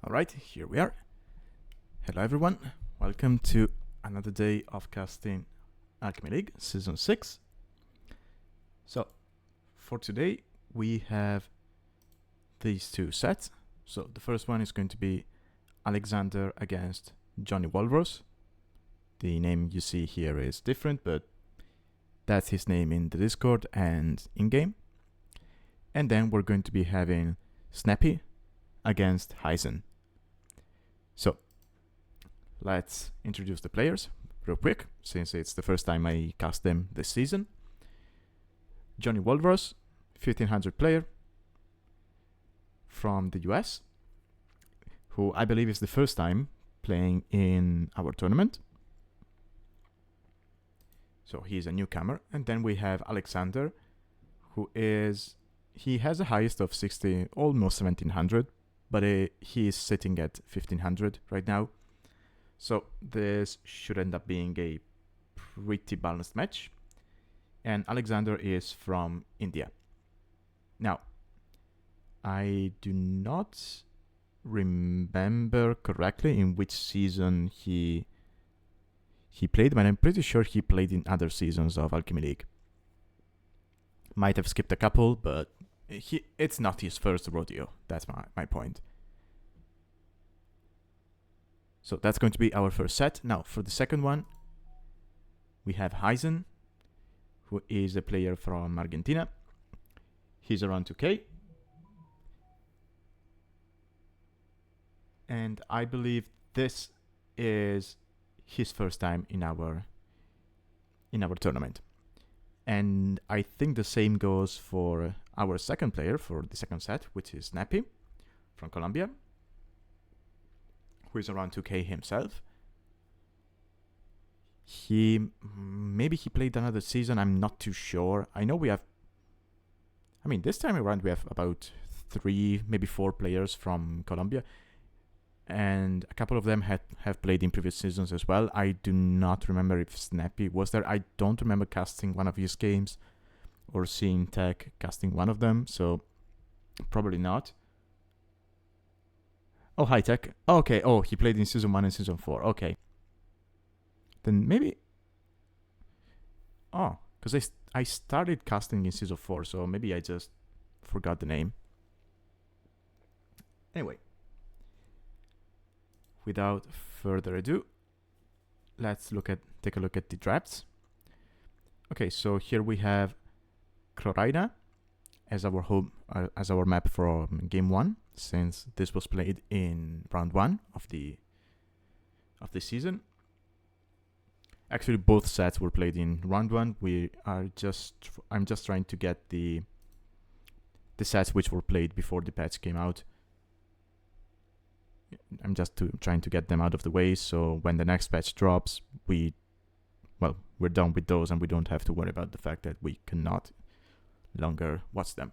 Alright, here we are. Hello everyone, welcome to another day of casting Alchemy League Season 6. So, for today we have these two sets. So the first one is going to be Alexander against Johnny Walrus. The name you see here is different, but that's his name in the Discord and in-game. And then we're going to be having Snapy against HeisenN. So, let's introduce the players real quick, since it's the first time I cast them this season. Johnny Walrus, 1500 player from the US, who I believe is the first time playing in our tournament. So he's a newcomer. And then we have Alexander, who he has the highest of 60, almost 1700, but he is sitting at 1500 right now. So this should end up being a pretty balanced match. And Alexander is from India. Now, I do not remember correctly in which season he played, but I'm pretty sure he played in other seasons of Alchemy League. Might have skipped a couple, but it's not his first rodeo. That's my point. So that's going to be our first set. Now, for the second one, we have HeisenN, who is a player from Argentina. He's around 2K. And I believe this is his first time in our tournament. And I think the same goes for our second player for the second set, which is Snapy from Colombia, who is around 2K himself. Maybe he played another season, I'm not too sure. I know this time around we have about 3, maybe 4 players from Colombia, and a couple of them have played in previous seasons as well. I do not remember if Snapy was there. I don't remember casting one of his games or seeing Tech casting one of them, so probably not. Oh, hi Tech. Okay, he played in Season 1 and Season 4. Okay. Then maybe... because I started casting in Season 4, so maybe I just forgot the name. Anyway. Without further ado, let's take a look at the drafts. Okay, so here we have Chlorina as our map for game 1, since this was played in round 1 of the season. Actually, both sets were played in round 1. I'm just trying to get the sets which were played before the patch came out. I'm just trying to get them out of the way, so when the next patch drops, we're done with those and we don't have to worry about the fact that we cannot longer watch them.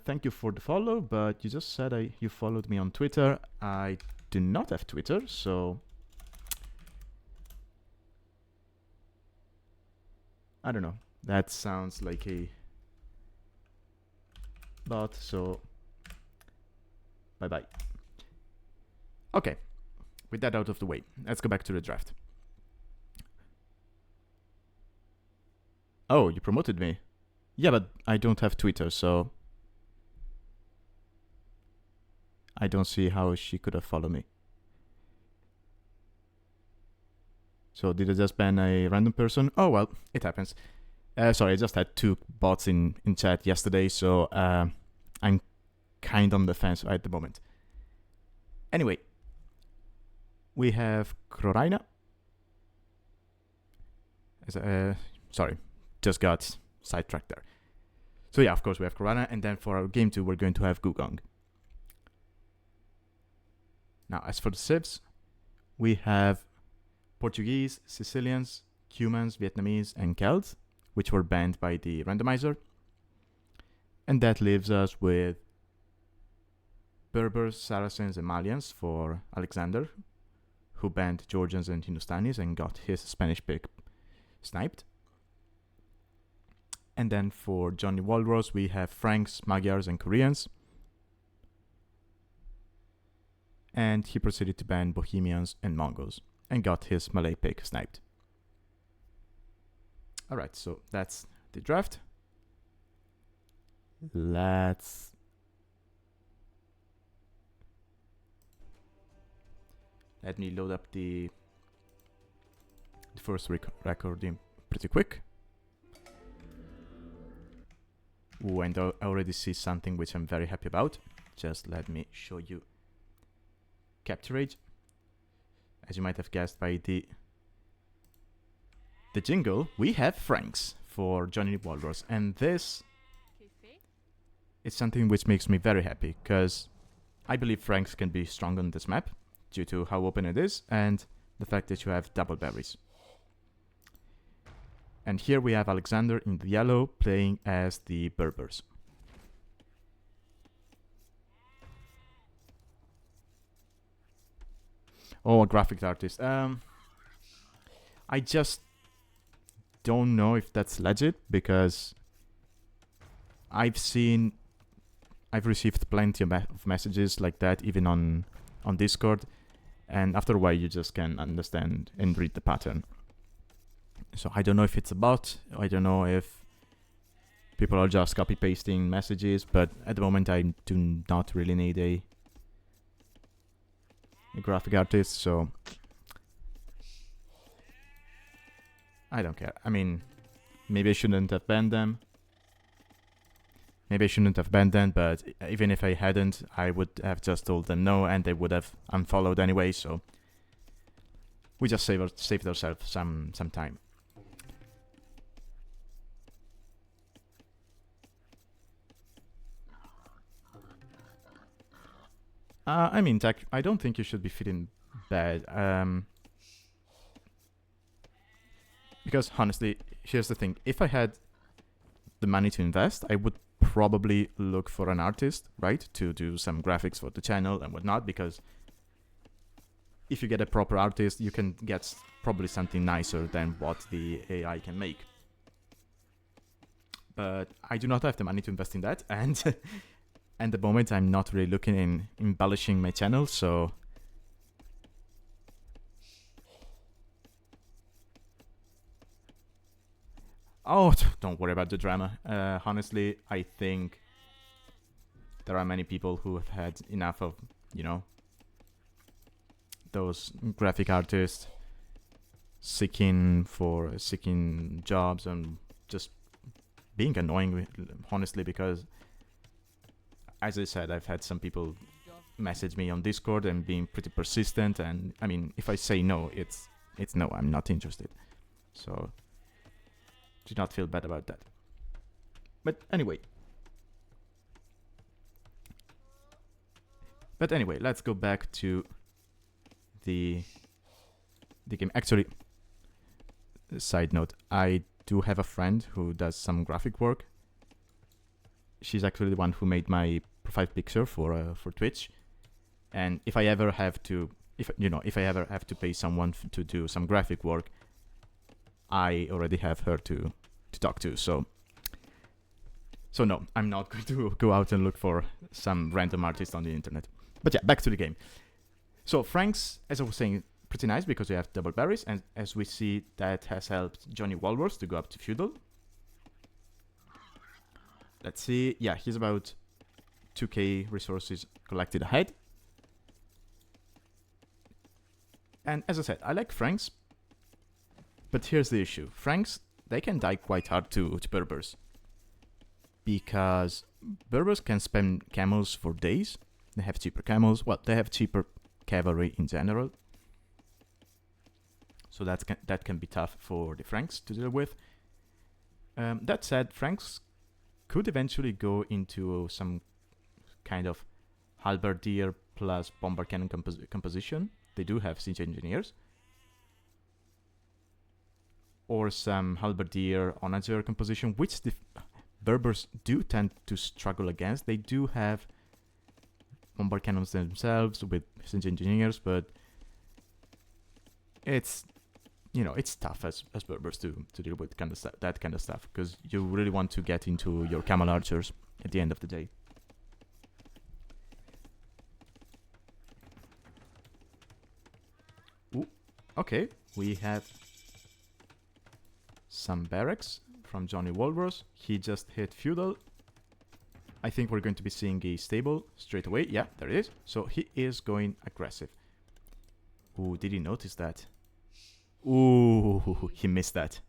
Thank you for the follow, but you just said you followed me on Twitter. I do not have Twitter, so I don't know. That sounds like a bot, so bye-bye. Okay, with that out of the way, let's go back to the draft. Oh, you promoted me. Yeah, but I don't have Twitter, so I don't see how she could have followed me. So did I just ban a random person? Oh well, it happens. Sorry, I just had 2 bots in chat yesterday, so I'm kind on the fence at the moment. Anyway, we have Chlorina. Sorry, just got sidetracked there. So yeah, of course we have Chlorina, and then for our game 2 we're going to have Gugong. Now, as for the civs, we have Portuguese, Sicilians, Cumans, Vietnamese, and Celts, which were banned by the randomizer. And that leaves us with Berbers, Saracens, and Malians for Alexander, who banned Georgians and Hindustanis and got his Spanish pick sniped. And then for Johnny Walrus, we have Franks, Magyars, and Koreans. And he proceeded to ban Bohemians and Mongols, and got his Malay pick sniped. Alright, so that's the draft. Let me load up the first recording pretty quick. Ooh, and I already see something which I'm very happy about. Just let me show you capture age. As you might have guessed by the jingle, we have Franks for Johnny Walrus, and this is something which makes me very happy, because I believe Franks can be strong on this map due to how open it is and the fact that you have double berries. And here we have Alexander in the yellow playing as the Berbers. Oh, a graphic artist. I just don't know if that's legit, because I've received plenty of messages like that, even on Discord, and after a while you just can understand and read the pattern. So I don't know if it's a bot, I don't know if people are just copy-pasting messages, but at the moment I do not really need a graphic artist, so I don't care. I mean, maybe I shouldn't have banned them. But even if I hadn't, I would have just told them no, and they would have unfollowed anyway, so we just saved ourselves some time. I mean, Tech, I don't think you should be feeling bad. Because honestly, here's the thing. If I had the money to invest, I would probably look for an artist, right? To do some graphics for the channel and whatnot, because if you get a proper artist, you can get probably something nicer than what the AI can make. But I do not have the money to invest in that, and at the moment I'm not really looking in embellishing my channel, so oh, don't worry about the drama. Honestly, I think there are many people who have had enough of, you know, those graphic artists seeking jobs and just being annoying, honestly, because as I said, I've had some people message me on Discord and being pretty persistent, and I mean, if I say no, it's no, I'm not interested. So do not feel bad about that. But anyway, let's go back to the game. Actually, side note, I do have a friend who does some graphic work. She's actually the one who made my profile picture for Twitch. And if I ever have to pay someone to do some graphic work, I already have her to talk to. So no, I'm not going to go out and look for some random artist on the internet. But yeah, back to the game. So Franks, as I was saying, pretty nice because we have double berries, and as we see, that has helped Johnny Walrus to go up to feudal. Let's see. Yeah, he's about 2k resources collected ahead. And as I said, I like Franks, but here's the issue. Franks, they can die quite hard to Berbers, because Berbers can spam camels for days. They have cheaper camels. Well, they have cheaper cavalry in general. So that can be tough for the Franks to deal with. That said, Franks could eventually go into some kind of halberdier plus bomber cannon composition. They do have siege engineers. Or some halberdier onager composition, which the Berbers do tend to struggle against. They do have bomber cannons themselves with siege engineers, but it's you know, it's tough as Berbers to deal with that kind of stuff, because you really want to get into your camel archers at the end of the day. Ooh, okay, we have some barracks from Johnny Walrus. He just hit feudal. I think we're going to be seeing a stable straight away. Yeah, there it is. So he is going aggressive. Ooh, did he notice that? Ooh, he missed that.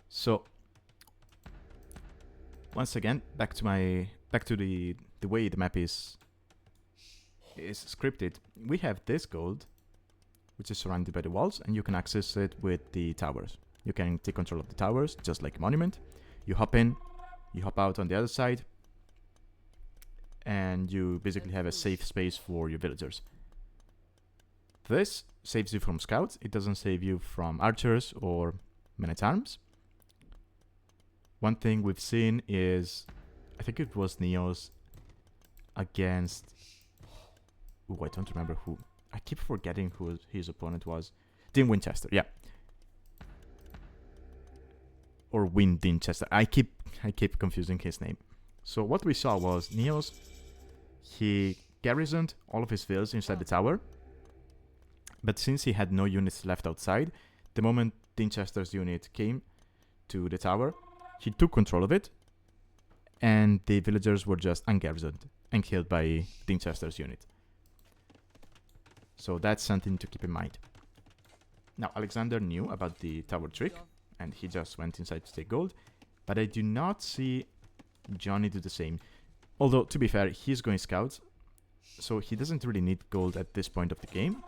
So once again, back to the way the map is scripted. We have this gold, which is surrounded by the walls, and you can access it with the towers. You can take control of the towers, just like a monument. You hop in, you hop out on the other side, and you basically have a safe space for your villagers. This saves you from scouts. It doesn't save you from archers or men-at-arms. One thing we've seen is, I think it was Neos against... Ooh, I don't remember who. I keep forgetting who his opponent was. Dean Winchester, yeah. Or Win Dinchester. I keep confusing his name. So what we saw was Neos, he garrisoned all of his villas inside the tower. But since he had no units left outside, the moment Dinchester's unit came to the tower, he took control of it, and the villagers were just ungarrisoned and killed by Dinchester's unit. So that's something to keep in mind. Now, Alexander knew about the tower trick, and he just went inside to take gold, but I do not see Johnny do the same. Although, to be fair, he's going scouts, so he doesn't really need gold at this point of the game.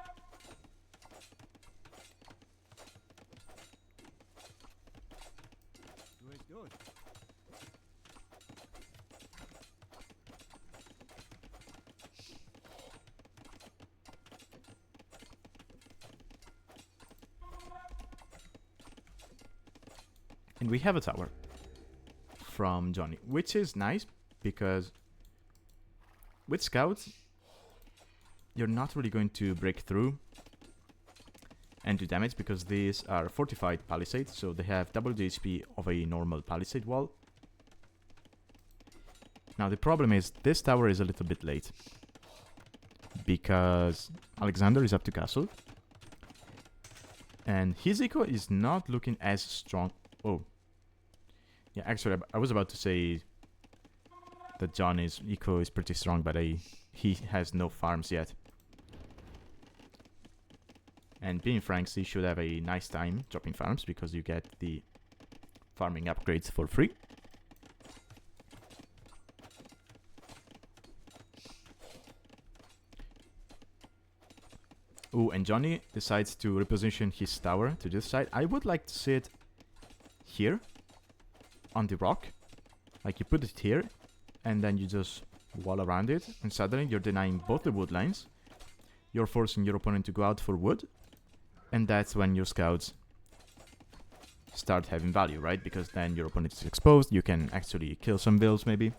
And we have a tower from Johnny, which is nice because with scouts, you're not really going to break through and do damage because these are fortified palisades, so they have double the HP of a normal palisade wall. Now the problem is this tower is a little bit late because Alexander is up to castle and his eco is not looking as strong. Oh, yeah, actually I was about to say that Johnny's eco is pretty strong, but he has no farms yet. And being Franks, he should have a nice time dropping farms because you get the farming upgrades for free. Ooh, and Johnny decides to reposition his tower to this side. I would like to see it here on the rock. Like you put it here and then you just wall around it, and suddenly you're denying both the wood lines. You're forcing your opponent to go out for wood, and that's when your scouts start having value, right? Because then your opponent is exposed, you can actually kill some vills maybe,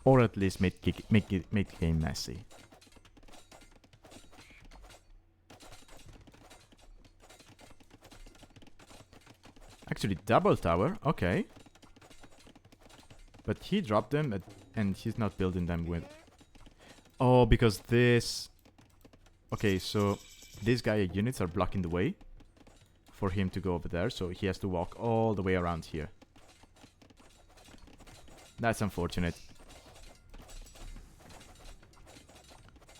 or at least make the game messy. Actually, double tower, okay. But he dropped them, and he's not building them with... Oh, because this... Okay, so these Gaia units are blocking the way for him to go over there, so he has to walk all the way around here. That's unfortunate.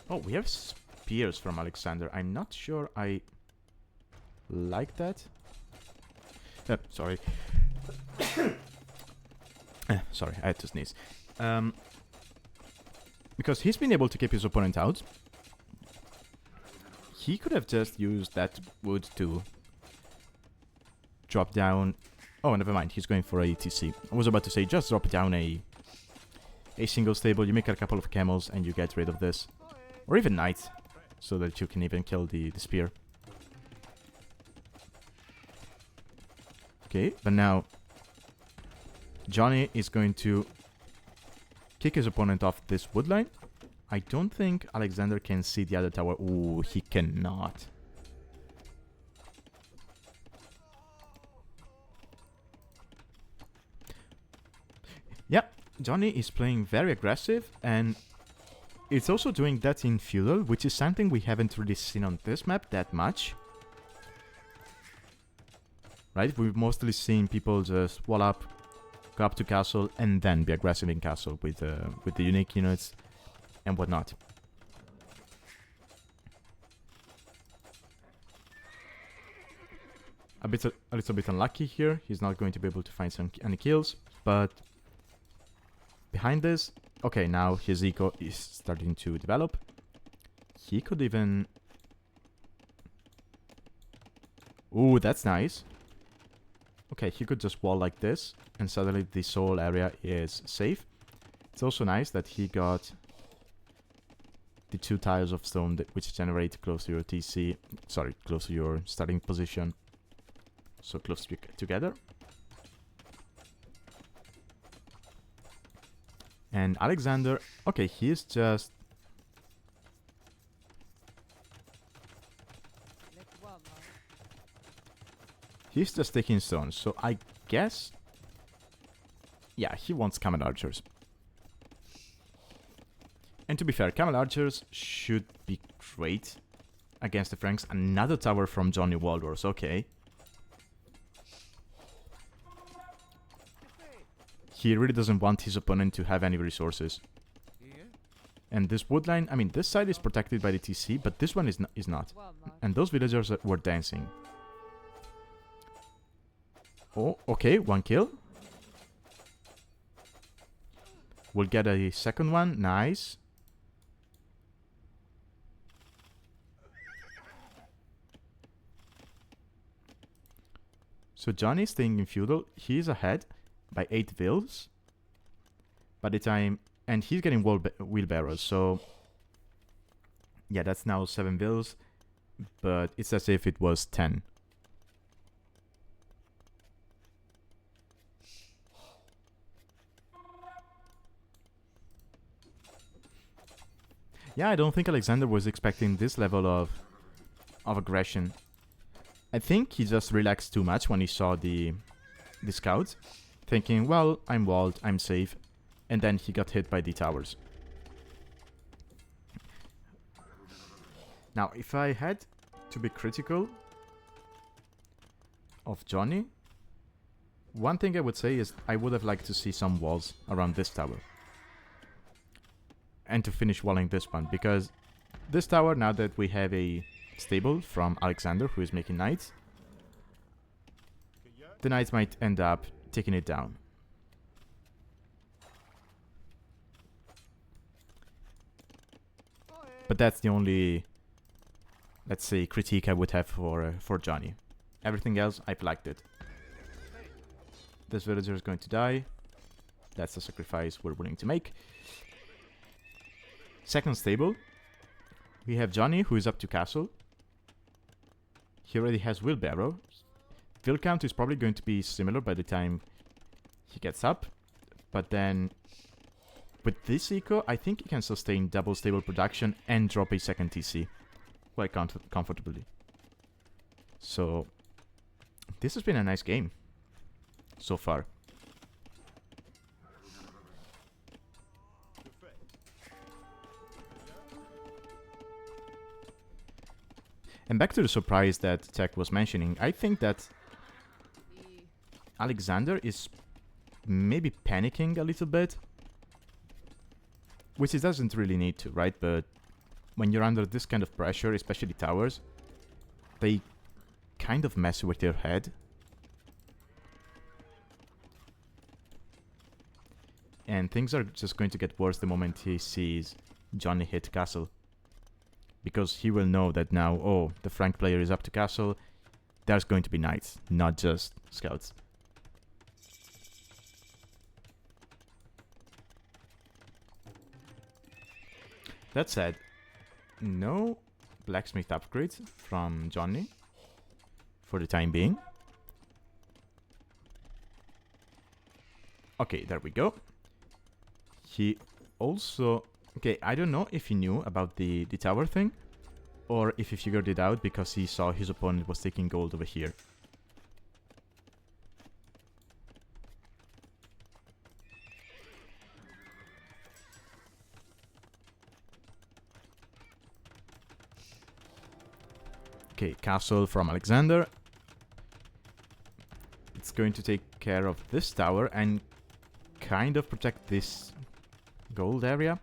Oh, we have spears from Alexander. I'm not sure I like that. Sorry. Sorry, I had to sneeze. Because he's been able to keep his opponent out. He could have just used that wood to drop down... Oh, never mind. He's going for a TC. I was about to say, just drop down a single stable. You make a couple of camels and you get rid of this. Or even knights, so that you can even kill the spear. Okay, but now Johnny is going to kick his opponent off this wood line. I don't think Alexander can see the other tower. Ooh, he cannot. Yeah, Johnny is playing very aggressive, and it's also doing that in Feudal, which is something we haven't really seen on this map that much. Right? We've mostly seen people just wall up, go up to castle, and then be aggressive in castle with the unique units and whatnot. A little bit unlucky here. He's not going to be able to find any kills, but behind this, okay, now his eco is starting to develop. He could even... Ooh, that's nice. Okay, he could just wall like this, and suddenly this whole area is safe. It's also nice that he got the 2 tiles of stone which generate close to your TC, sorry, close to your starting position. So close together. And Alexander, okay, he's just... He's just taking stones, so I guess... Yeah, he wants camel archers. And to be fair, camel archers should be great against the Franks. Another tower from Johnny Walrus, okay. He really doesn't want his opponent to have any resources. And this woodline, I mean, this side is protected by the TC, but this one is not. And those villagers were dancing. Oh, okay, 1 kill. We'll get a second one, nice. So Johnny is staying in feudal, he is ahead by 8 vills by the time, and he's getting wheelbarrows, so yeah, that's now 7 vills, but it's as if it was 10. Yeah, I don't think Alexander was expecting this level of aggression. I think he just relaxed too much when he saw the scouts, thinking, well, I'm walled, I'm safe, and then he got hit by the towers. Now, if I had to be critical of Johnny, one thing I would say is I would have liked to see some walls around this tower. And to finish walling this one, because this tower, now that we have a stable from Alexander who is making knights, the knights might end up taking it down. But that's the only, let's say, critique I would have for Johnny. Everything else, I've liked it. This villager is going to die. That's the sacrifice we're willing to make. Second stable, we have Johnny, who is up to castle. He already has wheelbarrow. Vill count is probably going to be similar by the time he gets up. But then, with this eco, I think he can sustain double stable production and drop a second TC quite comfortably. So, this has been a nice game so far. And back to the surprise that Tech was mentioning, I think that Alexander is maybe panicking a little bit. Which he doesn't really need to, right? But when you're under this kind of pressure, especially towers, they kind of mess with your head. And things are just going to get worse the moment he sees Johnny hit castle. Because he will know that now, oh, the Frank player is up to castle. There's going to be knights, not just scouts. That said, no blacksmith upgrades from Johnny for the time being. Okay, there we go. He also Okay, I don't know if he knew about the tower thing, or if he figured it out because he saw his opponent was taking gold over here. Okay, castle from Alexander. It's going to take care of this tower and kind of protect this gold area.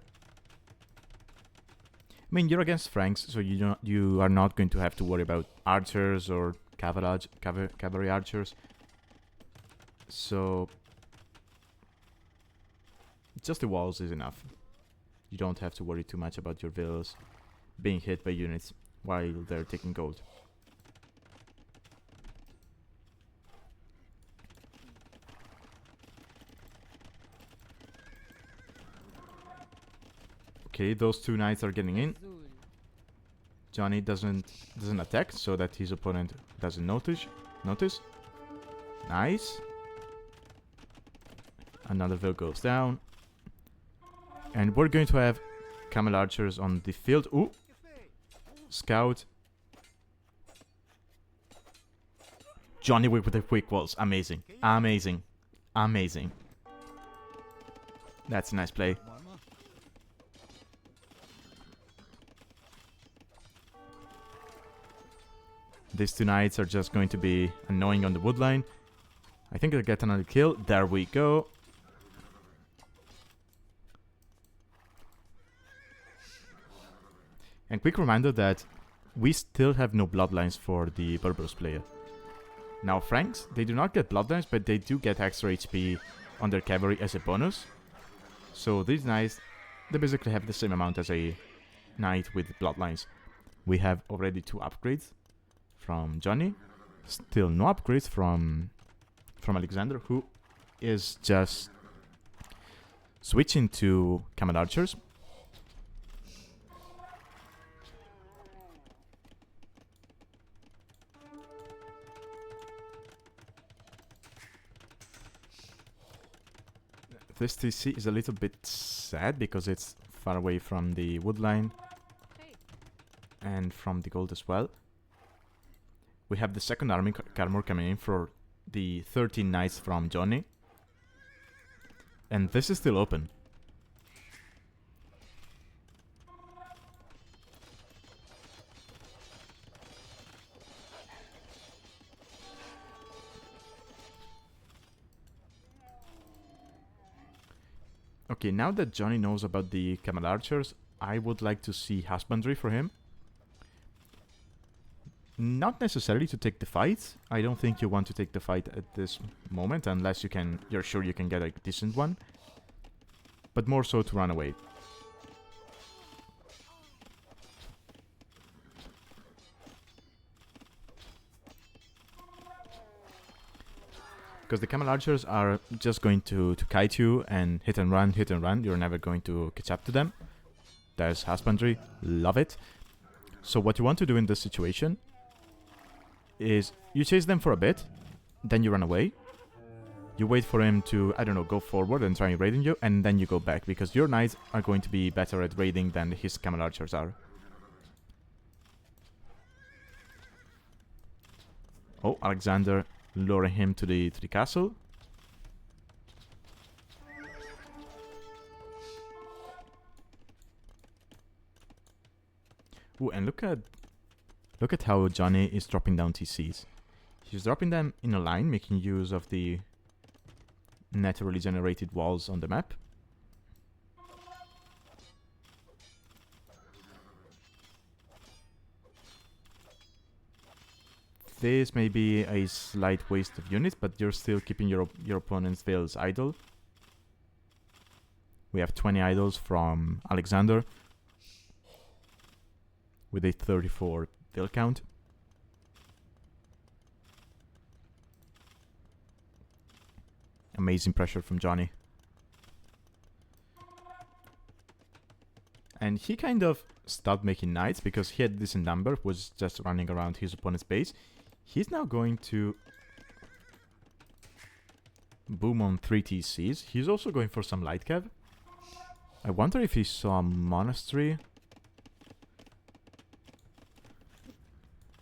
I mean, you're against Franks, so you are not going to have to worry about archers or cavalry archers. So just the walls is enough. You don't have to worry too much about your villas being hit by units while they're taking gold. Okay, those two knights are getting in. Johnny doesn't attack so that his opponent doesn't notice. Nice. Another ville goes down. And we're going to have camel archers on the field. Ooh. Scout. Johnny with the quick walls. Amazing. Amazing. Amazing. That's a nice play. These two knights are just going to be annoying on the woodline. I think they'll get another kill. There we go. And quick reminder that we still have no bloodlines for the Barbaros player. Now Franks, they do not get bloodlines, but they do get extra HP on their cavalry as a bonus. So these knights, they basically have the same amount as a knight with bloodlines. We have already 2 upgrades from Johnny. Still no upgrades from Alexander, who is just switching to camel archers. This TC is a little bit sad because it's far away from the woodline and from the gold as well. We have the second army armor coming in for the 13 knights from Johnny. And this is still open. Okay, now that Johnny knows about the camel archers, I would like to see husbandry for him. Not necessarily to take the fight. I don't think you want to take the fight at this moment unless you're sure you can get a decent one. But more so to run away. Because the camel archers are just going to kite you and hit and run. You're never going to catch up to them. There's husbandry. Love it. So what you want to do in this situation is you chase them for a bit, then you run away. You wait for him to, I don't know, go forward and try raiding you, and then you go back, because your knights are going to be better at raiding than his camel archers are. Oh, Alexander luring him to the castle. Ooh, and look at how Johnny is dropping down TCs. He's dropping them in a line, making use of the naturally generated walls on the map. This may be a slight waste of units, but you're still keeping your opponent's villas idle. We have 20 idols from Alexander with a 34 vil count. Amazing pressure from Johnny. And he kind of stopped making knights because he had a decent number, was just running around his opponent's base. He's now going to boom on 3 TCs. He's also going for some light cav. I wonder if he saw a monastery.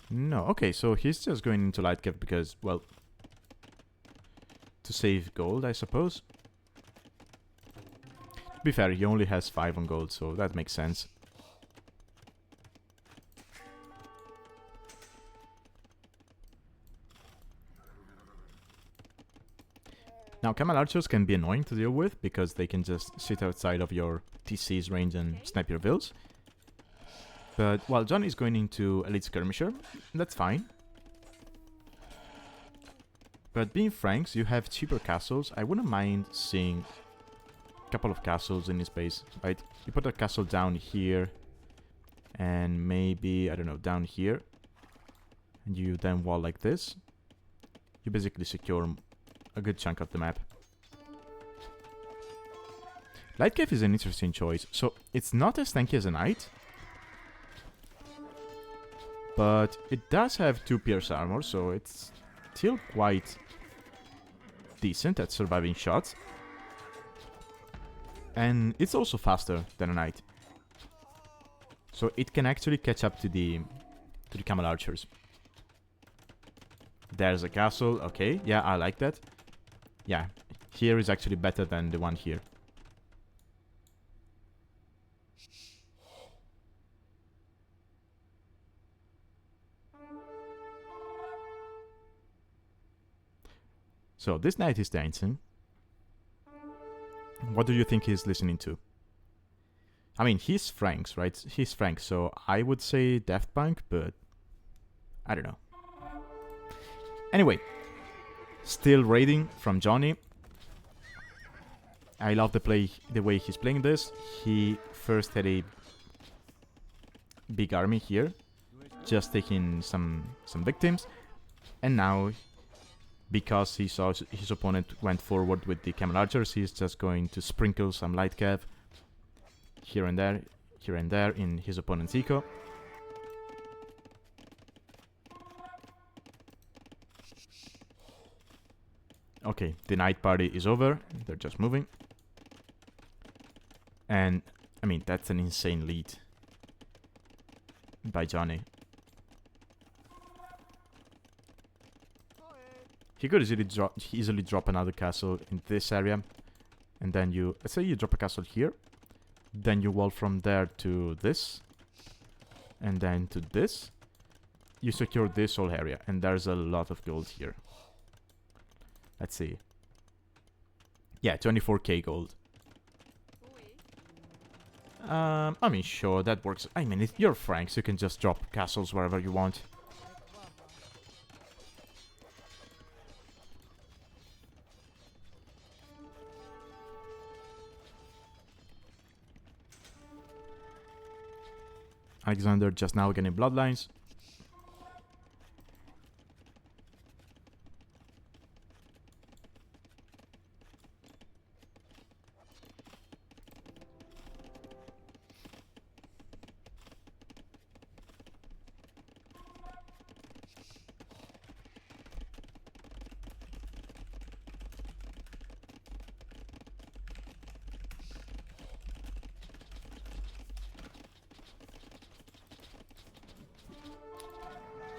No, okay, so he's just going into light cave because, well, to save gold, I suppose. To be fair, he only has 5 on gold, so that makes sense. Now, camel archers can be annoying to deal with because they can just sit outside of your TC's range and snipe your vills. But while Johnny is going into Elite Skirmisher, that's fine. But being Franks, you have cheaper castles. I wouldn't mind seeing a couple of castles in his base, right? You put a castle down here, and maybe, I don't know, down here. And you then wall like this. You basically secure a good chunk of the map. Light Cave is an interesting choice. So, it's not as tanky as a Knight, but it does have 2 pierce armor, so it's still quite decent at surviving shots. And it's also faster than a Knight. So it can actually catch up to the camel archers. There's a castle, okay, yeah, I like that. Yeah, here is actually better than the one here. So this knight is dancing. What do you think he's listening to? I mean, he's Franks, right? He's Frank, so I would say Daft Punk, but I don't know. Anyway, still raiding from Johnny. I love the way he's playing this. He first had a big army here, just taking some victims, and now, because he saw his opponent went forward with the camel archers, he's just going to sprinkle some light cav here and there in his opponent's eco. Okay, the night party is over. They're just moving. And, I mean, that's an insane lead by Johnny. He could easily drop another castle in this area. And then let's say you drop a castle here. Then you wall from there to this. And then to this. You secure this whole area. And there's a lot of gold here. Let's see. Yeah, 24k gold. I mean, sure, that works. I mean, if you're Franks, you can just drop castles wherever you want. Alexander just now getting bloodlines.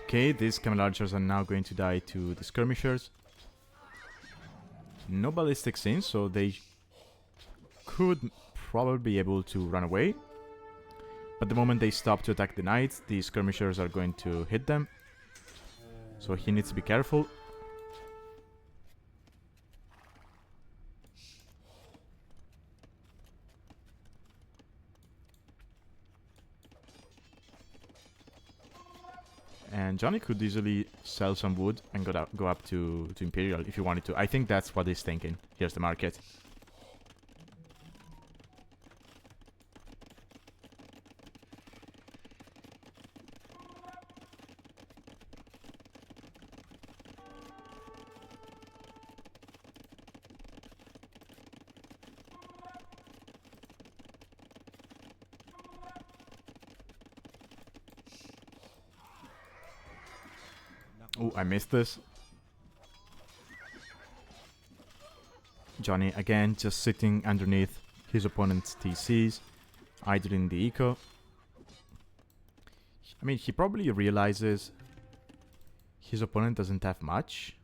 Okay, these camel archers are now going to die to the skirmishers. No ballistics in, so they could probably be able to run away. But the moment they stop to attack the knights, the skirmishers are going to hit them. So he needs to be careful. And Johnny could easily sell some wood and go up to Imperial if he wanted to. I think that's what he's thinking. Here's the market. Oh, I missed this. Johnny again just sitting underneath his opponent's TCs, either in the eco. I mean, he probably realizes his opponent doesn't have much.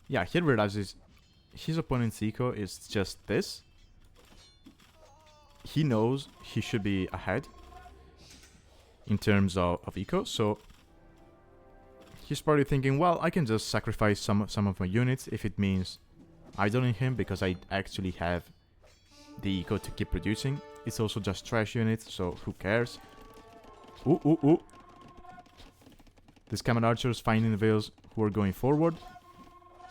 Yeah, he realizes his opponent's eco is just this. He knows he should be ahead in terms of eco, so he's probably thinking, well, I can just sacrifice some of my units if it means idling him, because I actually have the eco to keep producing. It's also just trash units, so who cares? Ooh, ooh, ooh. These Camel Archers finding the Veils who are going forward,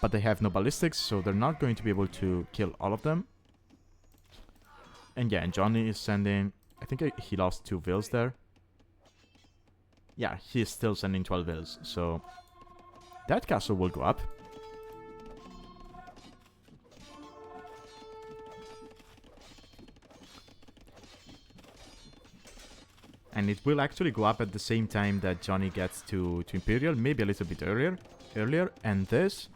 but they have no ballistics, so they're not going to be able to kill all of them. And yeah, and Johnny is sending... I think he lost 2 Veils there. Yeah, he is still sending 12 Veils, so that castle will go up. And it will actually go up at the same time that Johnny gets to Imperial, maybe a little bit earlier. And this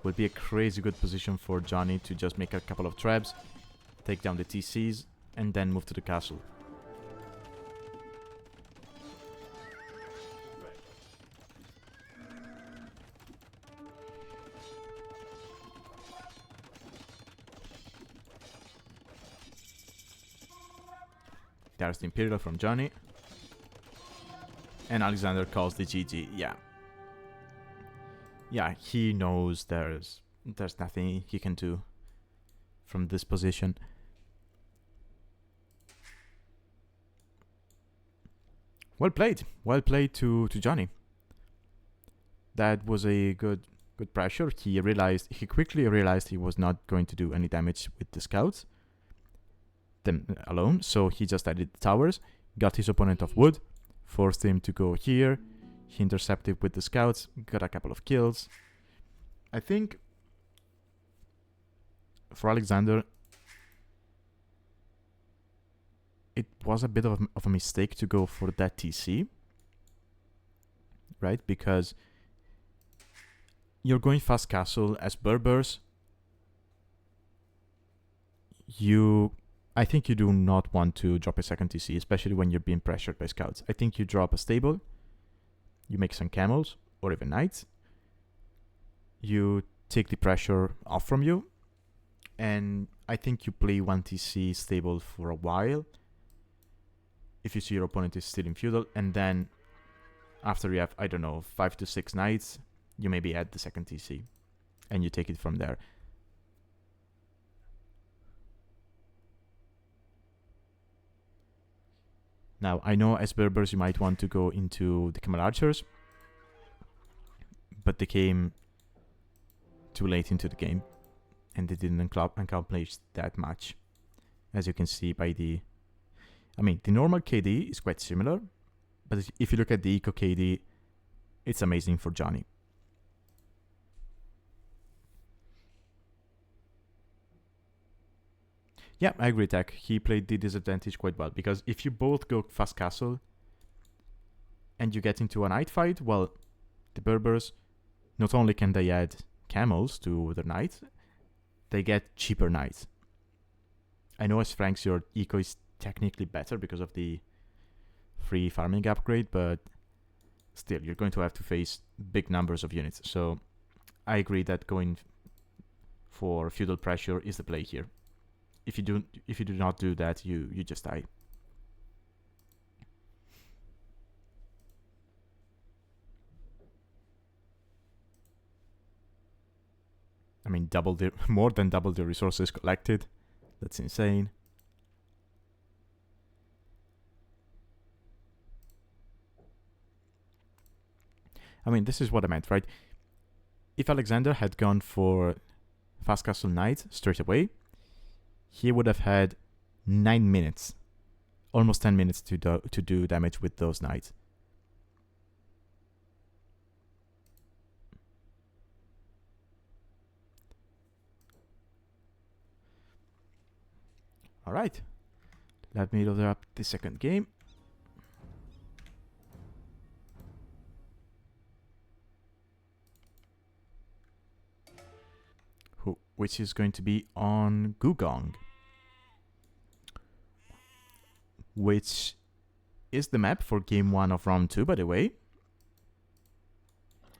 will be a crazy good position for Johnny to just make a couple of traps, take down the TCs, and then move to the castle. There's the Imperial from Johnny. And Alexander calls the GG. Yeah. Yeah, he knows there's nothing he can do from this position. Well played. Well played to Johnny. That was a good pressure. He quickly realized he was not going to do any damage with the scouts them alone, so he just added the towers, got his opponent off wood, forced him to go here. He intercepted with the scouts, got a couple of kills. I think for Alexander it was a bit of a mistake to go for that TC, right? Because you're going fast castle as Berbers. I think you do not want to drop a second TC, especially when you're being pressured by scouts. I think you drop a stable, you make some camels, or even knights. You take the pressure off from you, and I think you play 1 TC stable for a while, if you see your opponent is still in feudal, and then after you have, I don't know, 5 to 6 knights, you maybe add the second TC, and you take it from there. Now, I know as Berbers you might want to go into the Camel Archers, but they came too late into the game, and they didn't accomplish that much. As you can see by the... I mean, the normal KD is quite similar, but if you look at the Eco KD, it's amazing for Johnny. Yeah, I agree, Tech. He played the disadvantage quite well, because if you both go fast castle and you get into a knight fight, well, the Berbers, not only can they add camels to their knights, they get cheaper knights. I know as Franks your eco is technically better because of the free farming upgrade, but still, you're going to have to face big numbers of units. So I agree that going for feudal pressure is the play here. If you do not do that, you just die. I mean, more than double the resources collected. That's insane. I mean, this is what I meant, right? If Alexander had gone for fast castle knight straight away, he would have had 9 minutes, almost 10 minutes to do damage with those knights. All right, let me load up the second game. which is going to be on Gugong, which is the map for game 1 of round 2, by the way.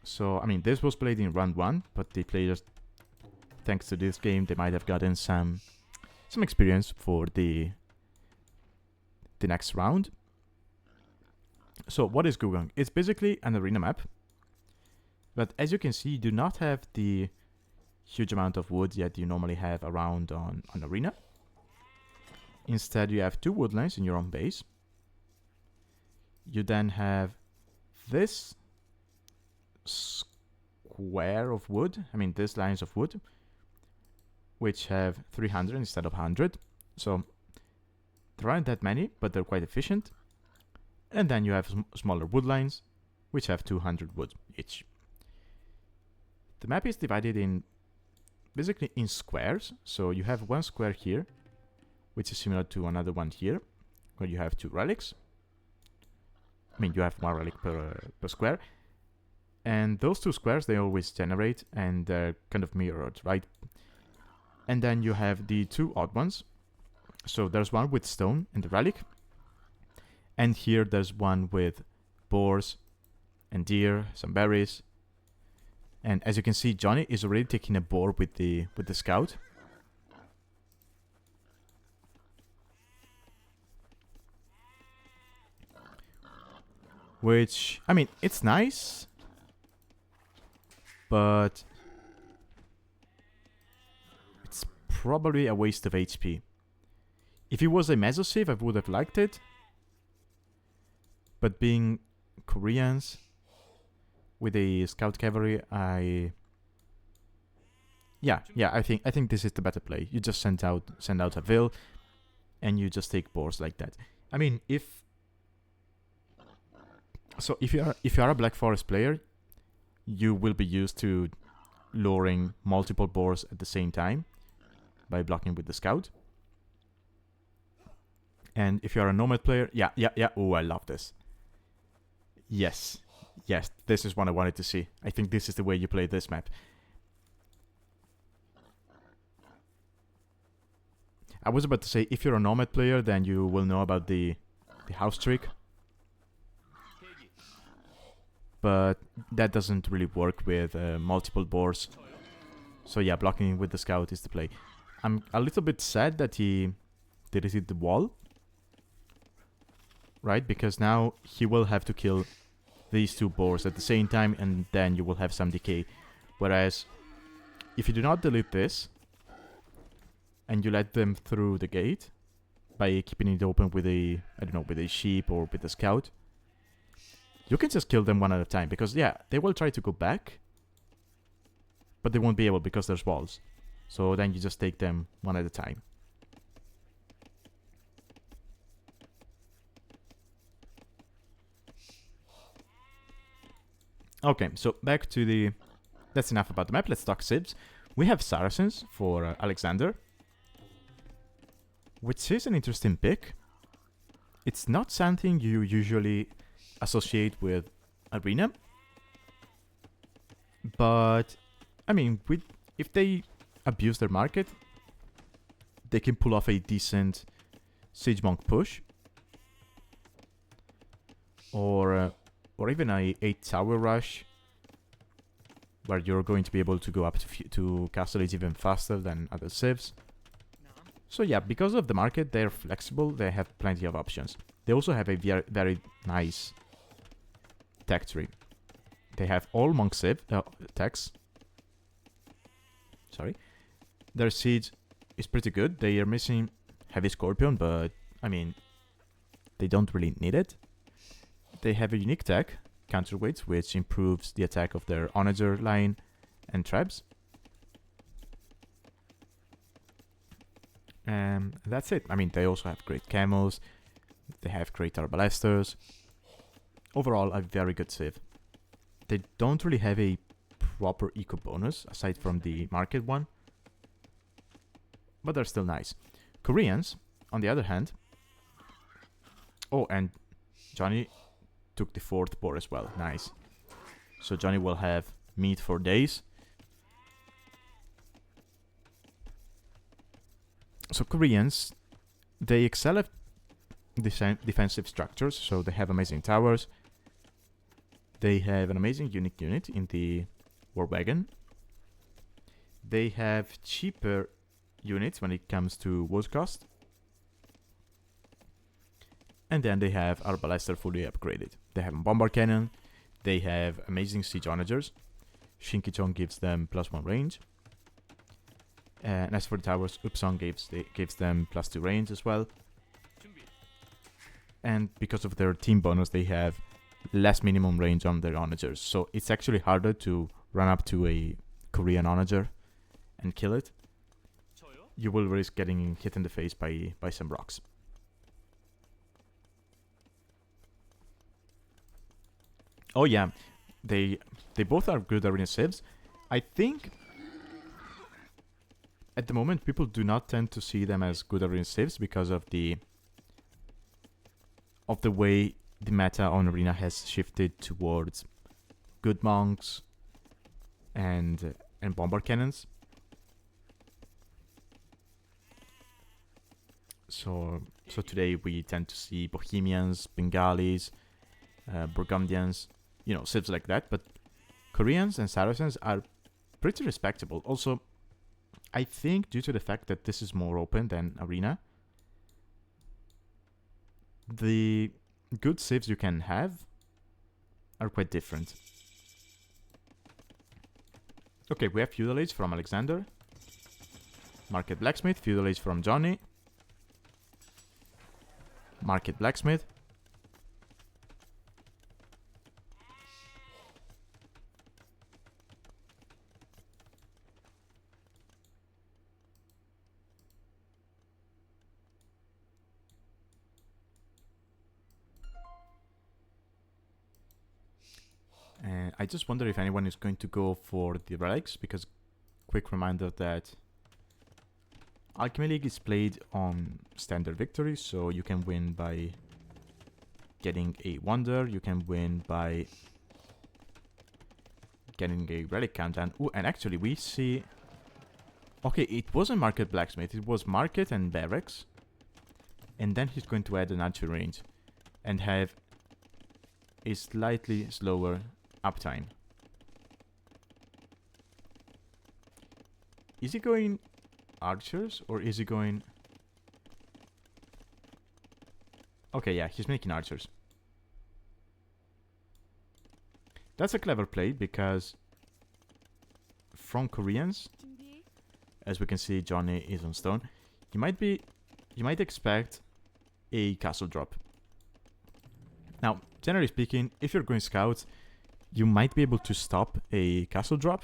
So, I mean, this was played in round 1, but the players, thanks to this game, they might have gotten some experience for the next round. So, what is Gugong? It's basically an arena map, but as you can see, you do not have the huge amount of wood that you normally have around on arena. Instead, you have 2 woodlines in your own base. You then have this square of wood, I mean these lines of wood, which have 300 instead of 100. So there aren't that many, but they're quite efficient. And then you have smaller wood lines, which have 200 wood each. The map is divided in basically in squares. So you have one square here, which is similar to another one here, where you have 2 relics. I mean, you have 1 relic per square. And those 2 squares, they always generate, and they're kind of mirrored, right? And then you have the 2 odd ones. So there's one with stone and the relic. And here there's one with boars and deer, some berries. And as you can see, Johnny is already taking a boar with the scout. Which, I mean, it's nice, but it's probably a waste of HP. If it was a Mesosiv, I would have liked it. But being Koreans with a scout cavalry, I think this is the better play. You just send out a Vil, and you just take boars like that. I mean, if you are a Black Forest player, you will be used to luring multiple boars at the same time by blocking with the scout. And if you are a Nomad player, oh, I love this. Yes, this is what I wanted to see. I think this is the way you play this map. I was about to say, if you're a Nomad player, then you will know about the house trick. But that doesn't really work with multiple boars. So yeah, blocking with the scout is the play. I'm a little bit sad that he deleted the wall. Right, because now he will have to kill these 2 boars at the same time, and then you will have some decay. Whereas, if you do not delete this, and you let them through the gate, by keeping it open with a, I don't know, with a sheep or with a scout, you can just kill them one at a time, because yeah, they will try to go back, but they won't be able because there's walls. So then you just take them one at a time. Okay, so back to the... That's enough about the map, let's talk civs. We have Saracens for Alexander, which is an interesting pick. It's not something you usually associate with arena, but I mean, if they abuse their market, they can pull off a decent Siege Monk push, or even a tower rush, where you're going to be able to go up to Castle Age even faster than other civs. So yeah, because of the market, they're flexible, they have plenty of options. They also have a very, very nice tech tree. They have all monk civ techs. Sorry. Their siege is pretty good. They are missing heavy scorpion, but I mean, they don't really need it. They have a unique tech, counterweight, which improves the attack of their onager line and traps. And that's it. I mean, they also have great camos. They have great arbalesters. Overall, a very good civ. They don't really have a proper eco bonus, aside from the market one. But they're still nice. Koreans, on the other hand... Oh, and Johnny took the 4th boar as well. Nice. So Johnny will have meat for days. So Koreans, they excel at defensive structures, so they have amazing towers. They have an amazing unique unit in the War Wagon. They have cheaper units when it comes to wood cost. And then they have Arbalister fully upgraded. They have a Bombard Cannon. They have amazing Siege Onagers. Shinkichon gives them +1 range. And as for the towers, Upsong gives them +2 range as well. And because of their team bonus, they have less minimum range on their Onagers. So it's actually harder to run up to a Korean Onager and kill it. You will risk getting hit in the face by some rocks. Oh yeah, they both are good arena civs. I think at the moment people do not tend to see them as good arena civs because of the way the meta on arena has shifted towards good monks and bombard cannons. So today we tend to see Bohemians, Bengalis, Burgundians, you know, civs like that. But Koreans and Saracens are pretty respectable. Also, I think due to the fact that this is more open than arena, the good civs you can have are quite different. Okay, we have Feudal Age from Alexander. Market Blacksmith, Feudal Age from Johnny. Market Blacksmith. And I just wonder if anyone is going to go for the relics, because quick reminder that Alchemy League is played on standard victory, so you can win by getting a wonder, you can win by getting a relic countdown. Ooh, and actually we see... Okay, it wasn't Market Blacksmith, it was Market and Barracks. And then he's going to add an archer range and have a slightly slower uptime. Is he going archers or is he going... Okay, yeah, he's making archers. That's a clever play because from Koreans, as we can see, Johnny is on stone. You might expect a castle drop. Now, generally speaking, if you're going scouts, you might be able to stop a castle drop,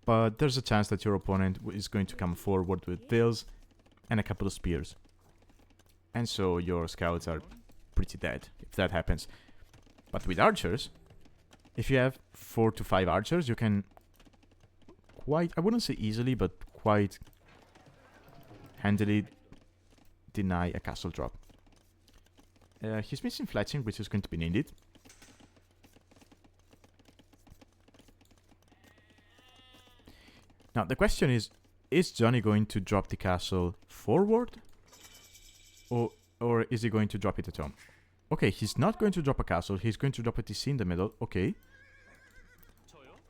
but there's a chance that your opponent is going to come forward with bills and a couple of spears. And so your scouts are pretty dead if that happens. But with archers, if you have 4 to 5 archers, you can quite, I wouldn't say easily, but quite handily deny a castle drop. He's missing fletching, which is going to be needed. Now the question is Johnny going to drop the castle forward? Or is he going to drop it at home? Okay, he's not going to drop a castle, he's going to drop a TC in the middle, okay.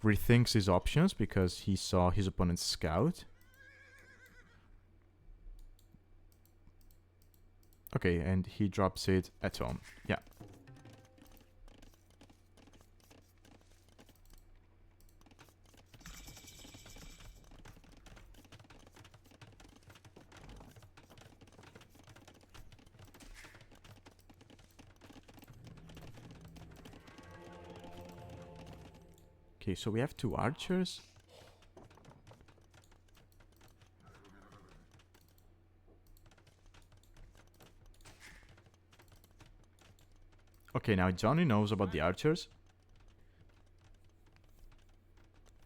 Rethinks his options because he saw his opponent's scout. Okay, and he drops it at home, yeah. Okay, so we have 2 archers. Okay, now Johnny knows about the archers.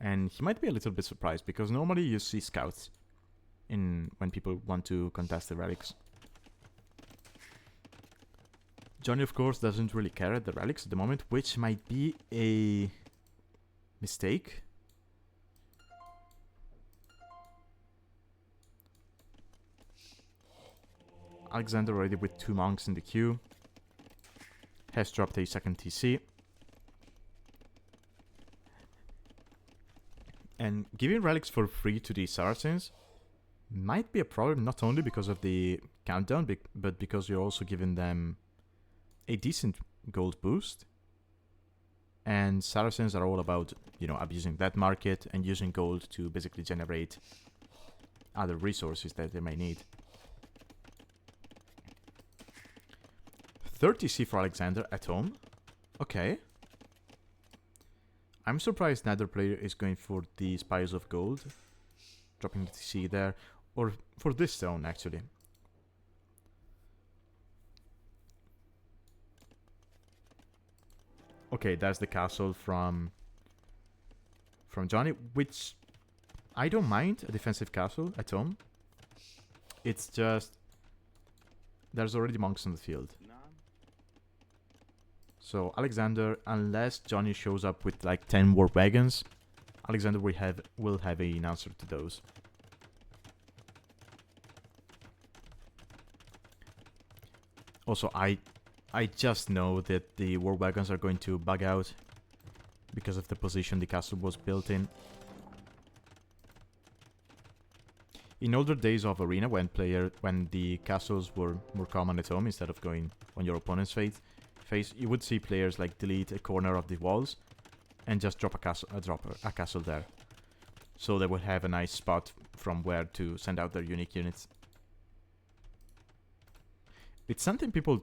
And he might be a little bit surprised, because normally you see scouts when people want to contest the relics. Johnny, of course, doesn't really care at the relics at the moment, which might be a mistake. Alexander already with 2 monks in the queue. Has dropped a second TC. And giving relics for free to the Saracens might be a problem, not only because of the countdown, but because you're also giving them a decent gold boost. And Saracens are all about, you know, abusing that market and using gold to basically generate other resources that they may need. 30C for Alexander at home. Okay. I'm surprised neither player is going for the Spires of Gold. Dropping the TC there. Or for this stone, actually. Okay, that's the castle from Johnny, which I don't mind, a defensive castle at home. It's just there's already monks on the field. So Alexander, unless Johnny shows up with like 10 war wagons, Alexander will have an answer to those. Also, I just know that the war wagons are going to bug out because of the position the castle was built in. In older days of Arena, when the castles were more common at home instead of going on your opponent's face, you would see players like delete a corner of the walls and just drop a castle there. So they would have a nice spot from where to send out their unique units. It's something people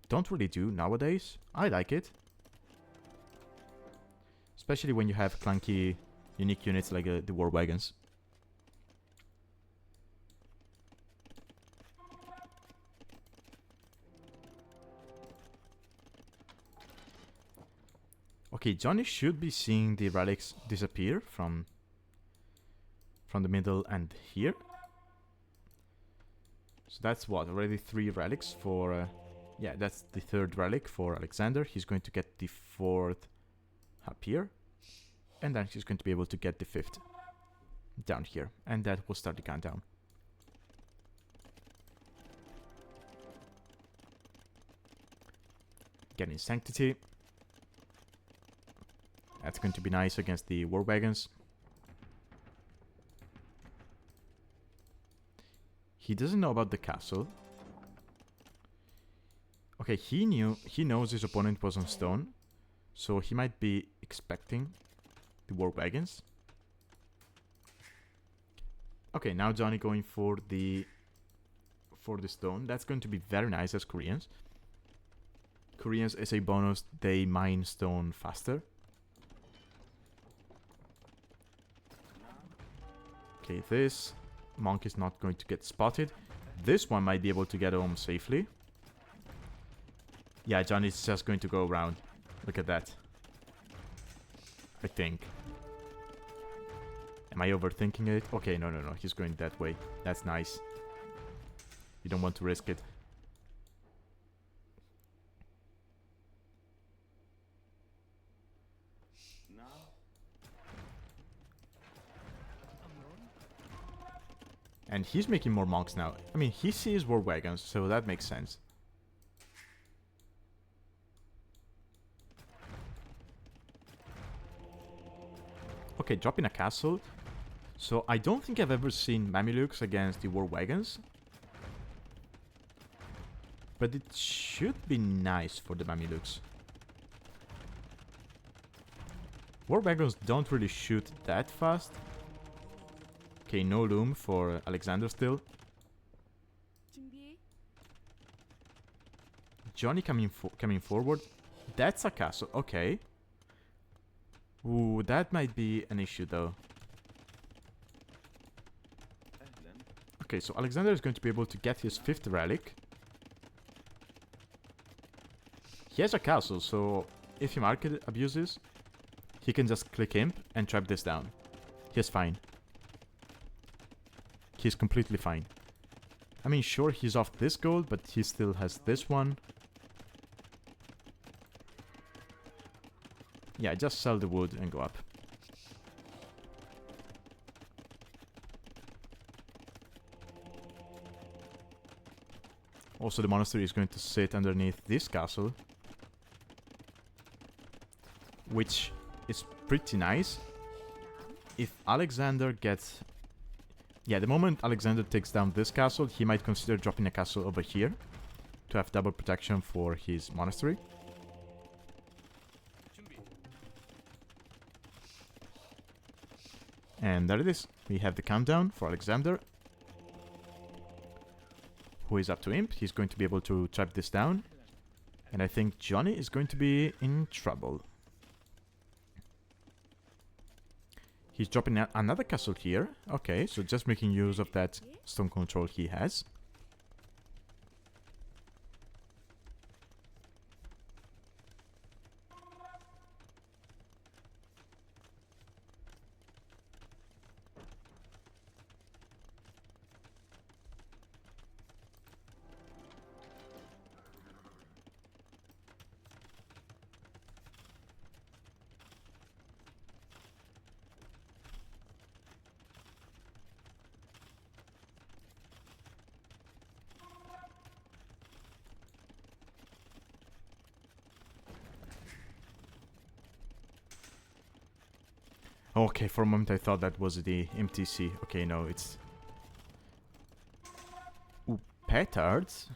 don't really do nowadays. I like it. Especially when you have clunky unique units like the war wagons. Okay, Johnny should be seeing the relics disappear from the middle and here. So that's what, already 3 relics for... yeah, that's the 3rd relic for Alexander. He's going to get the 4th up here. And then he's going to be able to get the 5th down here. And that will start the countdown. Getting Sanctity. That's going to be nice against the war wagons. He doesn't know about the castle. Okay, he knows his opponent was on stone, so he might be expecting the war wagons. Okay, now Johnny going for the stone. That's going to be very nice as Koreans. Koreans, as a bonus, they mine stone faster. Okay, this monk is not going to get spotted. This one might be able to get home safely. Yeah, Johnny's just going to go around. Look at that. I think. Am I overthinking it? Okay, no. He's going that way. That's nice. You don't want to risk it. And he's making more monks now. I mean, he sees war wagons, so that makes sense. Okay, dropping a castle. So I don't think I've ever seen Mamelukes against the war wagons. But it should be nice for the Mamelukes. War wagons don't really shoot that fast. Okay, no loom for Alexander still. Johnny coming forward. That's a castle. Okay. Ooh, that might be an issue though. Okay, so Alexander is going to be able to get his 5th relic. He has a castle, so if he market abuses, he can just click imp and trap this down. He's fine. He's completely fine. I mean, sure, he's off this gold, but he still has this one. Yeah, just sell the wood and go up. Also, the monastery is going to sit underneath this castle, which is pretty nice. If Alexander gets... Yeah, the moment Alexander takes down this castle, he might consider dropping a castle over here to have double protection for his monastery. And there it is. We have the countdown for Alexander, who is up to imp. He's going to be able to trap this down. And I think Johnny is going to be in trouble. He's dropping another castle here. Okay, so just making use of that stone control he has. Okay, for a moment I thought that was the MTC. Okay, no, it's... Ooh, petards?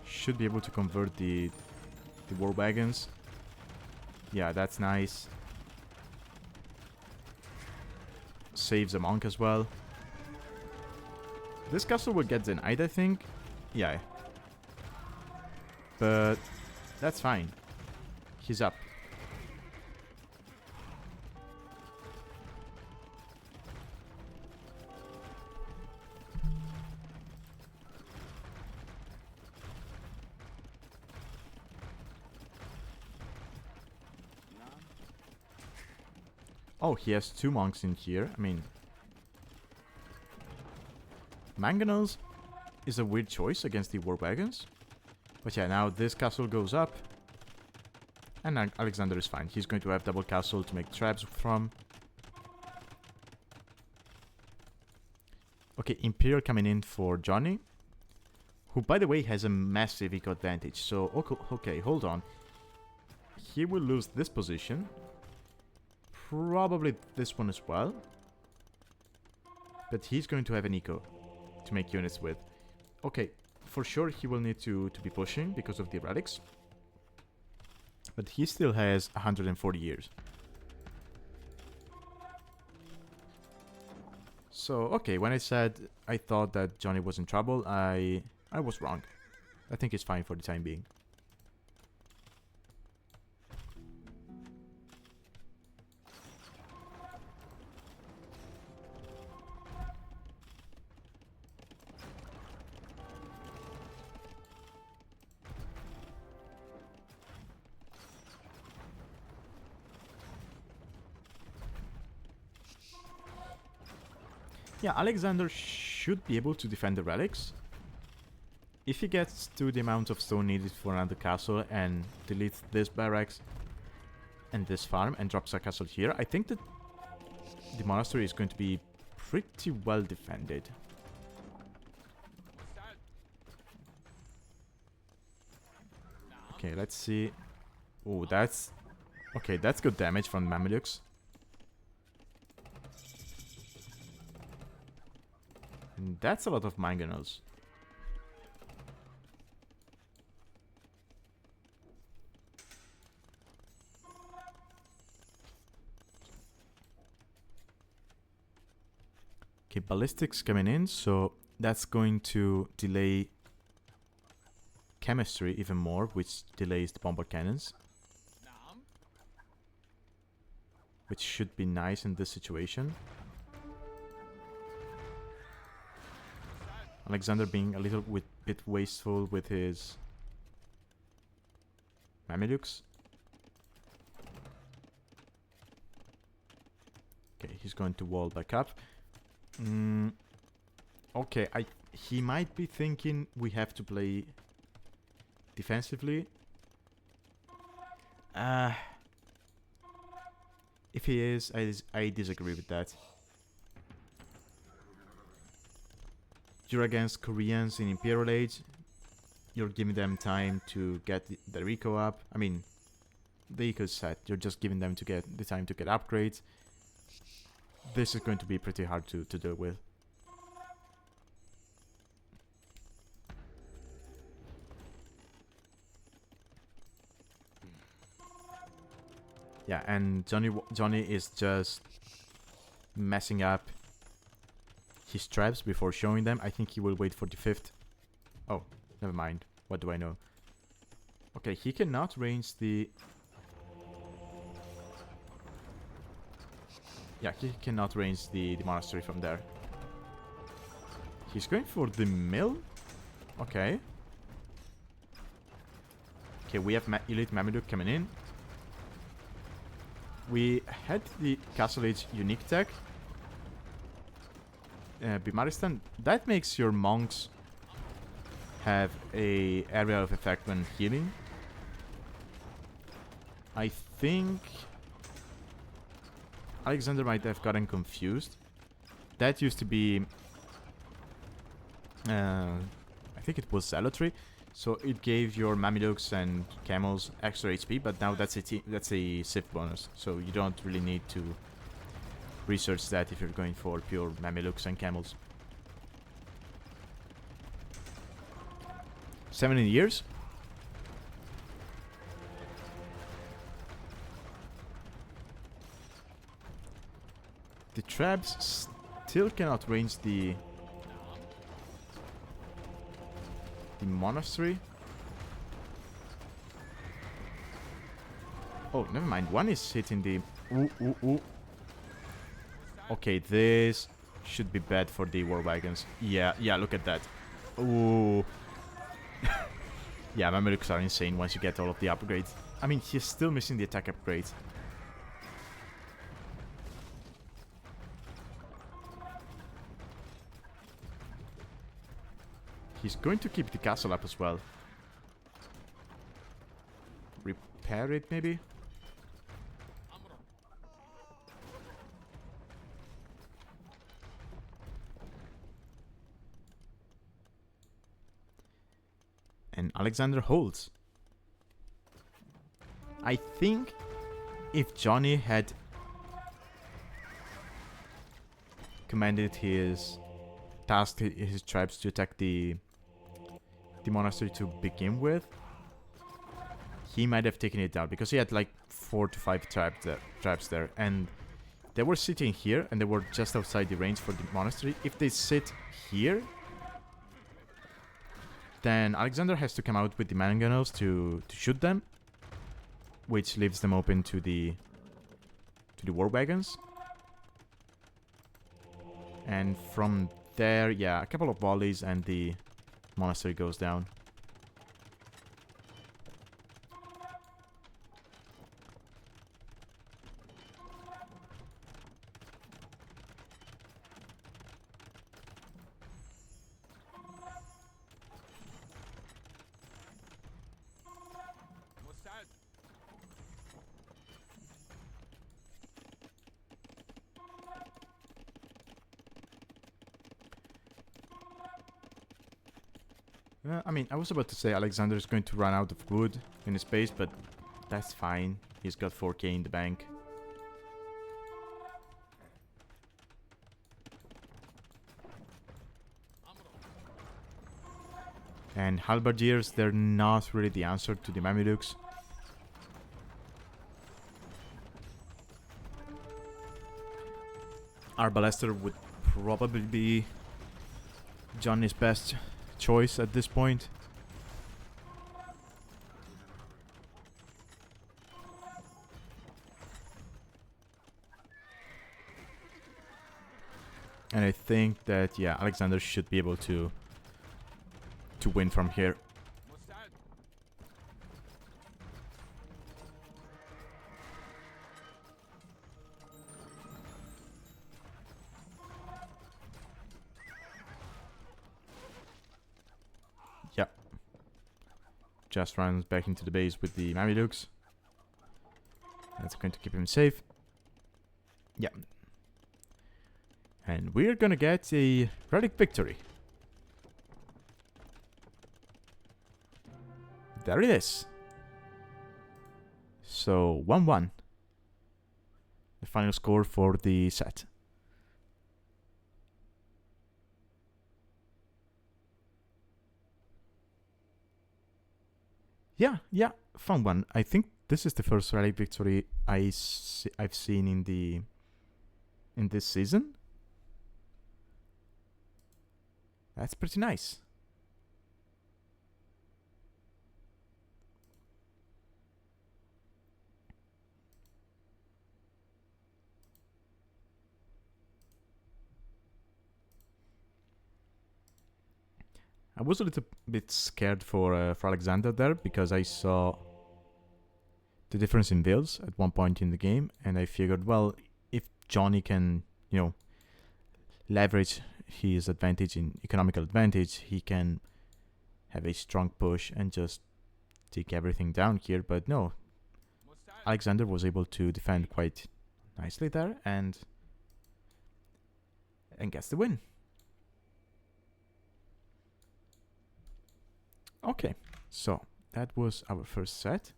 Should be able to convert the war wagons. Yeah, that's nice. Saves a monk as well. This castle will get denied, I think. Yeah. But that's fine. He's up. Oh, he has 2 monks in here. I mean... Mangonels is a weird choice against the war wagons. But yeah, now this castle goes up. And Alexander is fine. He's going to have double castle to make traps from. Okay, Imperial coming in for Johnny. Who, by the way, has a massive eco advantage. So, okay, hold on. He will lose this position. Probably this one as well. But he's going to have an eco to make units with. Okay, for sure he will need to be pushing because of the relics. But he still has 140 years. So, okay, when I said I thought that Johnny was in trouble, I was wrong. I think he's fine for the time being. Yeah, Alexander should be able to defend the relics. If he gets to the amount of stone needed for another castle and deletes this barracks and this farm and drops a castle here, I think that the monastery is going to be pretty well defended. Okay, let's see. Oh, that's... Okay, that's good damage from Mamelukes. That's a lot of mangonels. Okay, ballistics coming in, so that's going to delay chemistry even more, which delays the bombard cannons. Which should be nice in this situation. Alexander being a little bit wasteful with his Mamelukes. Okay, he's going to wall back up. Okay, he might be thinking we have to play defensively. If he is, I disagree with that. You're against Koreans in Imperial Age. You're giving them time to get the eco up. I mean, the eco is set. You're just giving them to get the time to get upgrades. This is going to be pretty hard to deal with. Yeah, and Johnny is just messing up his traps before showing them. I think he will wait for the 5th. Oh, never mind. What do I know? Okay, he cannot range the... Yeah, he cannot range the monastery from there. He's going for the mill? Okay. Okay, we have Elite Mameluke coming in. We had the Castle Age unique tech. Bimaristan. That makes your monks have a area of effect when healing. I think Alexander might have gotten confused. That used to be... I think it was Zealotry. So it gave your Mamelukes and Camels extra HP, but now that's a Sith bonus. So you don't really need to research that if you're going for pure Mamelukes and Camels. 17 years? The traps still cannot range the monastery. Oh, never mind. One is hitting the... Ooh. Okay, this should be bad for the war wagons. Yeah, look at that. Ooh. Yeah, Mamelukes are insane once you get all of the upgrades. I mean, he's still missing the attack upgrades. He's going to keep the castle up as well. Repair it, maybe? And Alexander holds. I think if Johnny had commanded his... tasked his tribes to attack the monastery to begin with, he might have taken it down, because he had like 4 to 5 traps there, and they were sitting here and they were just outside the range for the monastery. If they sit here, then Alexander has to come out with the mangonels to shoot them, which leaves them open to the war wagons. And from there, yeah, a couple of volleys and the monastery goes down. I mean, I was about to say Alexander is going to run out of wood in his base, but that's fine. He's got 4k in the bank. And halberdiers, they're not really the answer to the Mamelukes. Arbalester would probably be Johnny's best choice at this point. And I think that, yeah, Alexander should be able to win from here. Yep. Just runs back into the base with the Mamelukes. That's going to keep him safe. Yeah. And we're gonna get a relic victory. There it is. So 1-1. The final score for the set. Yeah, fun one. I think this is the first relic victory I've seen in this season. That's pretty nice. I was a little bit scared for Alexander there because I saw the difference in builds at one point in the game, and I figured, well, if Johnny can, you know, leverage his advantage in economical advantage, he can have a strong push and just take everything down here. But no, Alexander was able to defend quite nicely there and gets the win. Okay, so that was our first set.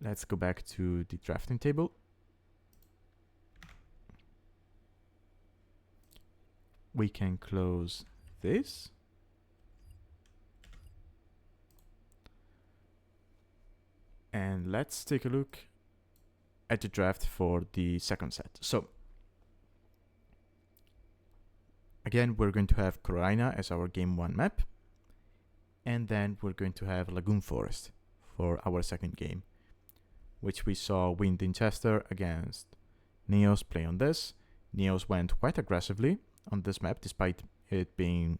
Let's go back to the drafting table. We can close this. And let's take a look at the draft for the second set. So, again, we're going to have Carolina as our game 1 map. And then we're going to have Lagoon Forest for our second game, which we saw win Winchester against Neos play on this. Neos went quite aggressively on this map, despite it being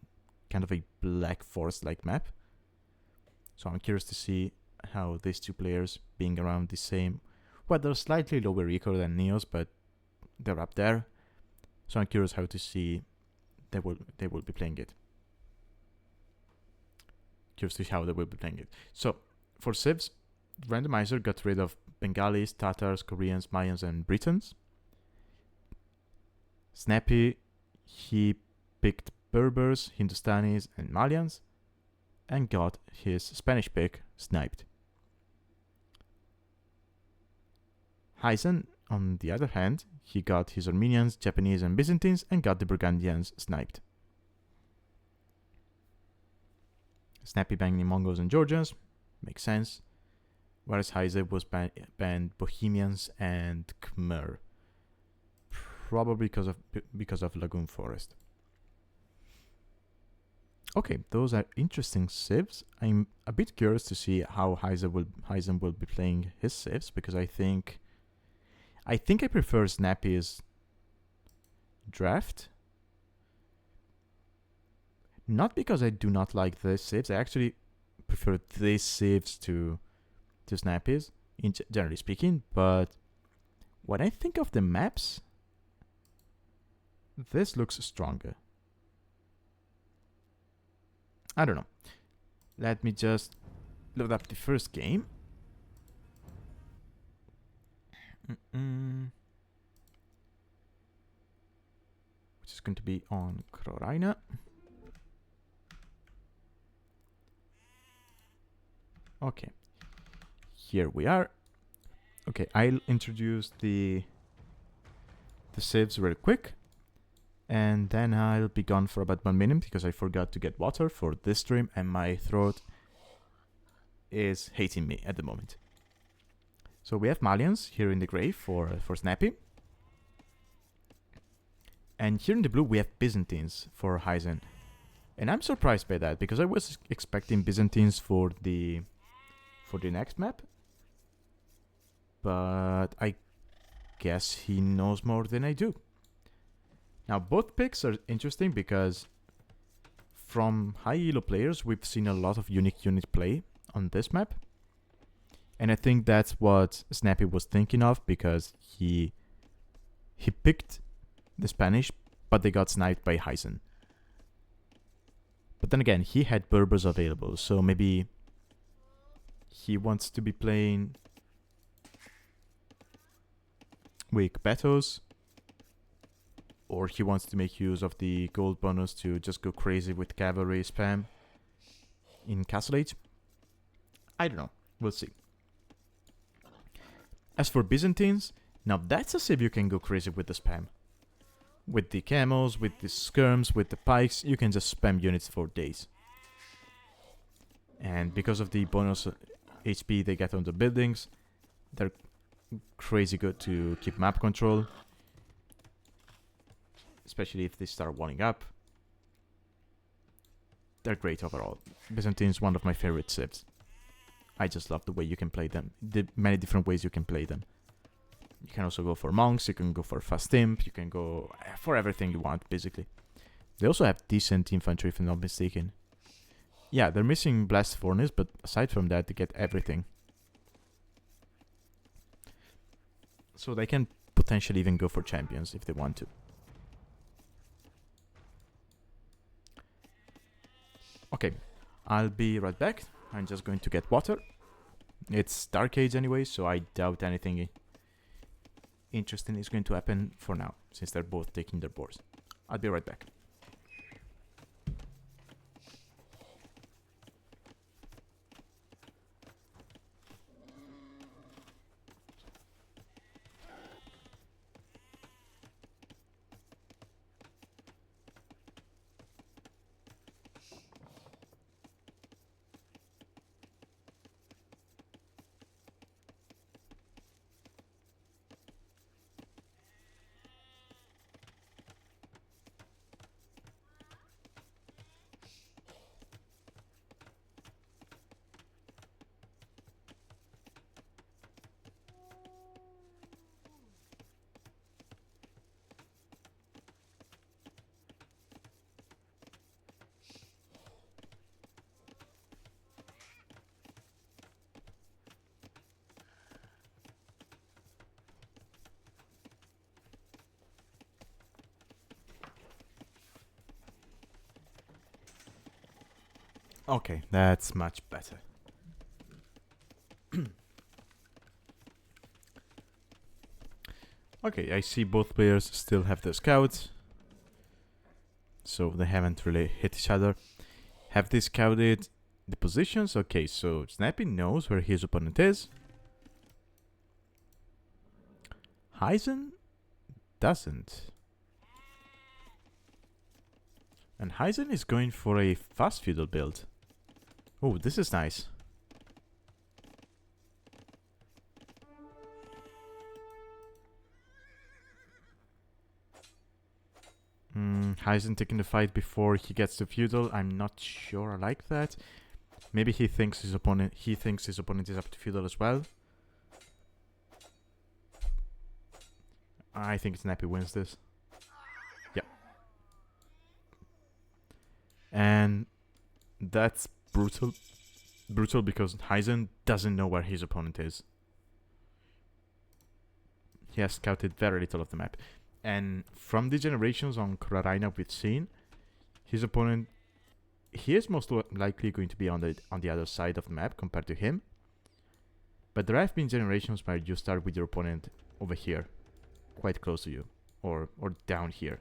kind of a black forest-like map. So I'm curious to see how these two players, being around the same, well, they're slightly lower eco than Neos, but they're up there. So I'm curious how to see they will be playing it. Curious to see how they will be playing it. So for Civs, randomizer got rid of Bengalis, Tatars, Koreans, Mayans, and Britons. Snapy, he picked Berbers, Hindustanis, and Malians, and got his Spanish pick sniped. HeisenN, on the other hand, he got his Armenians, Japanese, and Byzantines, and got the Burgundians sniped. Snapy banned Mongols and Georgians, makes sense. Whereas Heise was banned Bohemians and Khmer, probably because of Lagoon Forest. Okay, those are interesting civs. I'm a bit curious to see how HeisenN will be playing his civs, because I think I prefer Snappy's draft. Not because I do not like the civs, I actually prefer these civs to Snappy's, generally speaking, but when I think of the maps, this looks stronger. I don't know. Let me just load up the first game. Which is going to be on Carolina. Okay. Here we are. Okay, I'll introduce the civs real quick. And then I'll be gone for about 1 minute because I forgot to get water for this stream and my throat is hating me at the moment. So we have Malians here in the gray for Snappy. And here in the blue we have Byzantines for HeisenN. And I'm surprised by that because I was expecting Byzantines for the next map. But I guess he knows more than I do. Now, both picks are interesting because from high elo players, we've seen a lot of unique unit play on this map. And I think that's what Snappy was thinking of because he picked the Spanish, but they got sniped by HeisenN. But then again, he had Berbers available, so maybe he wants to be playing weak battles, or he wants to make use of the gold bonus to just go crazy with cavalry spam in Castle Age. I don't know. We'll see. As for Byzantines, now that's a civ you can go crazy with the spam. With the camels, with the skirms, with the pikes, you can just spam units for days. And because of the bonus HP they get on the buildings, they're crazy good to keep map control. Especially if they start warming up. They're great overall. Byzantines, one of my favorite civs. I just love the way you can play them. The many different ways you can play them. You can also go for monks, you can go for fast imp, you can go for everything you want, basically. They also have decent infantry, if I'm not mistaken. Yeah, they're missing Blast Furnace, but aside from that, they get everything. So they can potentially even go for champions if they want to. Okay, I'll be right back. I'm just going to get water. It's Dark Age anyway, so I doubt anything interesting is going to happen for now, since they're both taking their boars. I'll be right back. Okay, that's much better. Okay, I see both players still have their scouts. So they haven't really hit each other. Have they scouted the positions? Okay, so Snapy knows where his opponent is. HeisenN doesn't. And HeisenN is going for a fast feudal build. Oh, this is nice. HeisenN taking the fight before he gets to feudal. I'm not sure I like that. Maybe he thinks his opponent is up to feudal as well. I think Snapy wins this. Yeah. And that's brutal. Brutal because HeisenN doesn't know where his opponent is. He has scouted very little of the map. And from the generations on Krarina we've seen, his opponent, he is most likely going to be on the other side of the map compared to him. But there have been generations where you start with your opponent over here, quite close to you, or down here.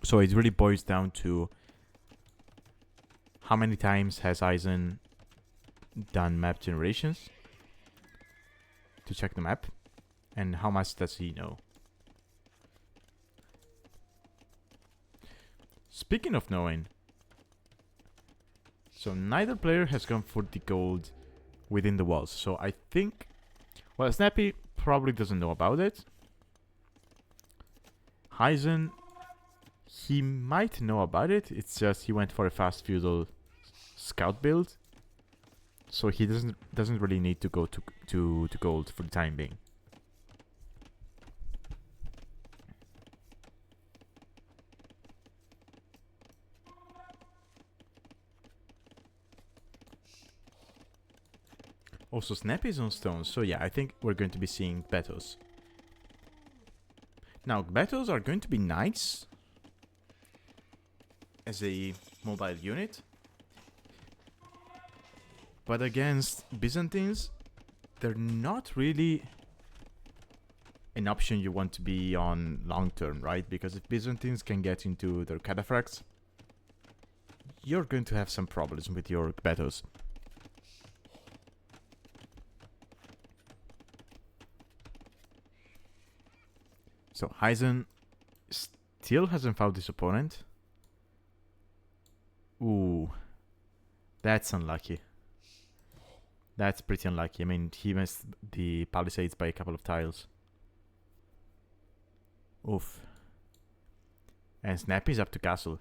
So it really boils down to how many times has HeisenN done map generations to check the map, and how much does he know. Speaking of knowing, so neither player has gone for the gold within the walls. So I think, well, Snapy probably doesn't know about it. HeisenN, he might know about it. It's just he went for a fast feudal scout build, so he doesn't really need to go to gold for the time being. Also, Snapy is on stone, so yeah, I think we're going to be seeing battles. Now, battles are going to be nice as a mobile unit, but against Byzantines, they're not really an option you want to be on long term, right? Because if Byzantines can get into their cataphracts, you're going to have some problems with your battles. So HeisenN still hasn't found his opponent. Ooh, that's unlucky. That's pretty unlucky. I mean, he missed the palisades by a couple of tiles. Oof. And Snapy's up to castle.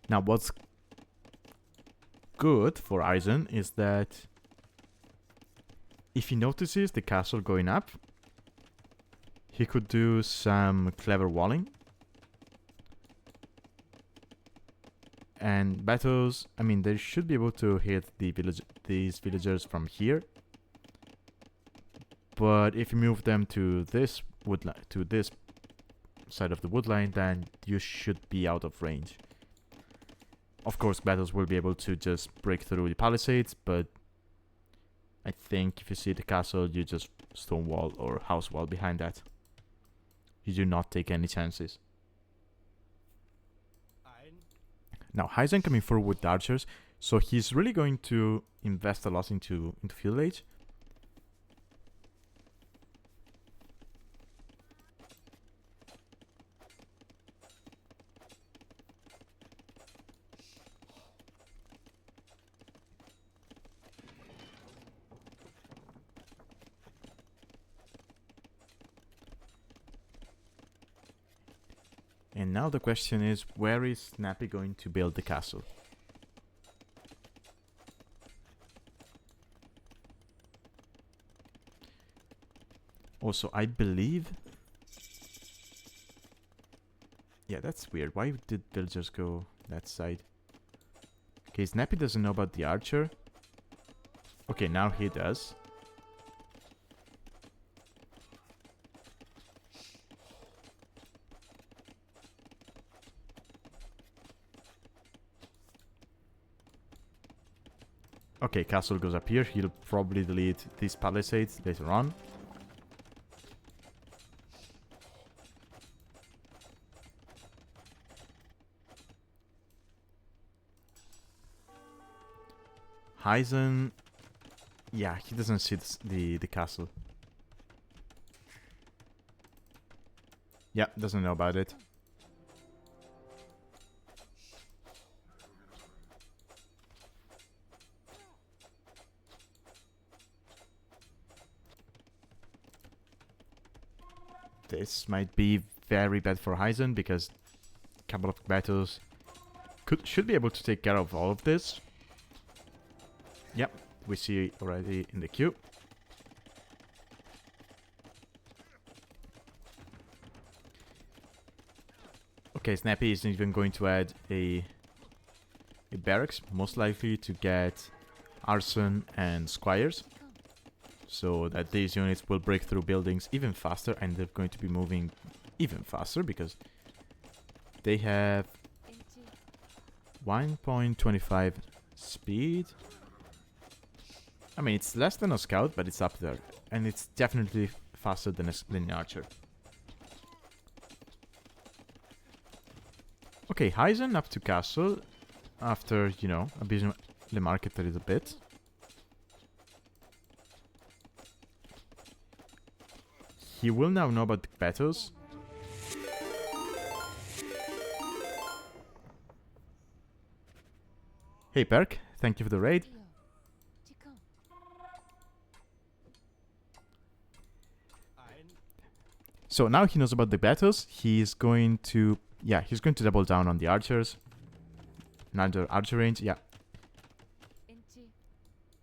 Now, what's good for HeisenN is that if he notices the castle going up, he could do some clever walling. And battles, I mean, they should be able to hit these villagers from here. But if you move them to this to this side of the woodline, then you should be out of range. Of course, battles will be able to just break through the palisades, but I think if you see the castle, you just stone wall or house wall behind that. You do not take any chances. Now, HeisenN coming forward with the archers, so he's really going to invest a lot into field age. And now the question is, where is Snapy going to build the castle? Also, I believe... Yeah, that's weird. Why did villagers go that side? Okay, Snapy doesn't know about the archer. Okay, now he does. Okay, castle goes up here. He'll probably delete these palisades later on. HeisenN... Yeah, he doesn't see the castle. Yeah, doesn't know about it. This might be very bad for HeisenN because a couple of battles should be able to take care of all of this. Yep, we see it already in the queue. Okay, Snapy isn't even going to add a barracks, most likely to get arson and squires, so that these units will break through buildings even faster, and they're going to be moving even faster because they have 1.25 speed. I mean, it's less than a scout, but it's up there, and it's definitely faster than an archer. Okay, HeisenN up to castle after, you know, abusing the market a little bit. He will now know about the battles. Hey Perk, thank you for the raid. So now he knows about the battles. He's going to... Yeah, he's going to double down on the archers. Another archer range, yeah.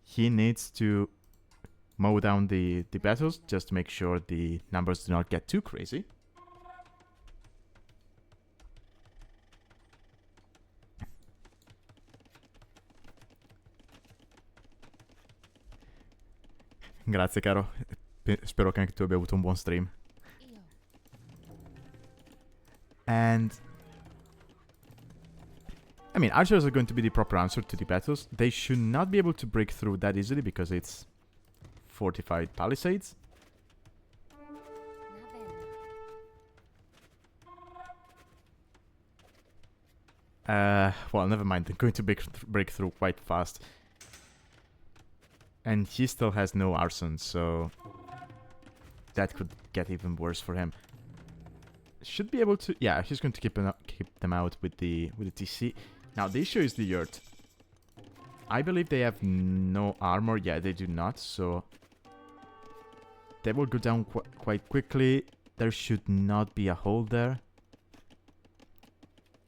He needs to mow down the battles just to make sure the numbers do not get too crazy. Grazie caro, spero che anche tu abbia avuto un buon stream. And I mean, archers are going to be the proper answer to the battles. They should not be able to break through that easily because it's fortified palisades. Well, never mind. They're going to break through quite fast. And he still has no arson, so that could get even worse for him. Should be able to... Yeah, he's going to keep them out with the TC. Now, the issue is the yurt. I believe they have no armor. Yeah, they do not, so... They will go down quite quickly. There should not be a hole there.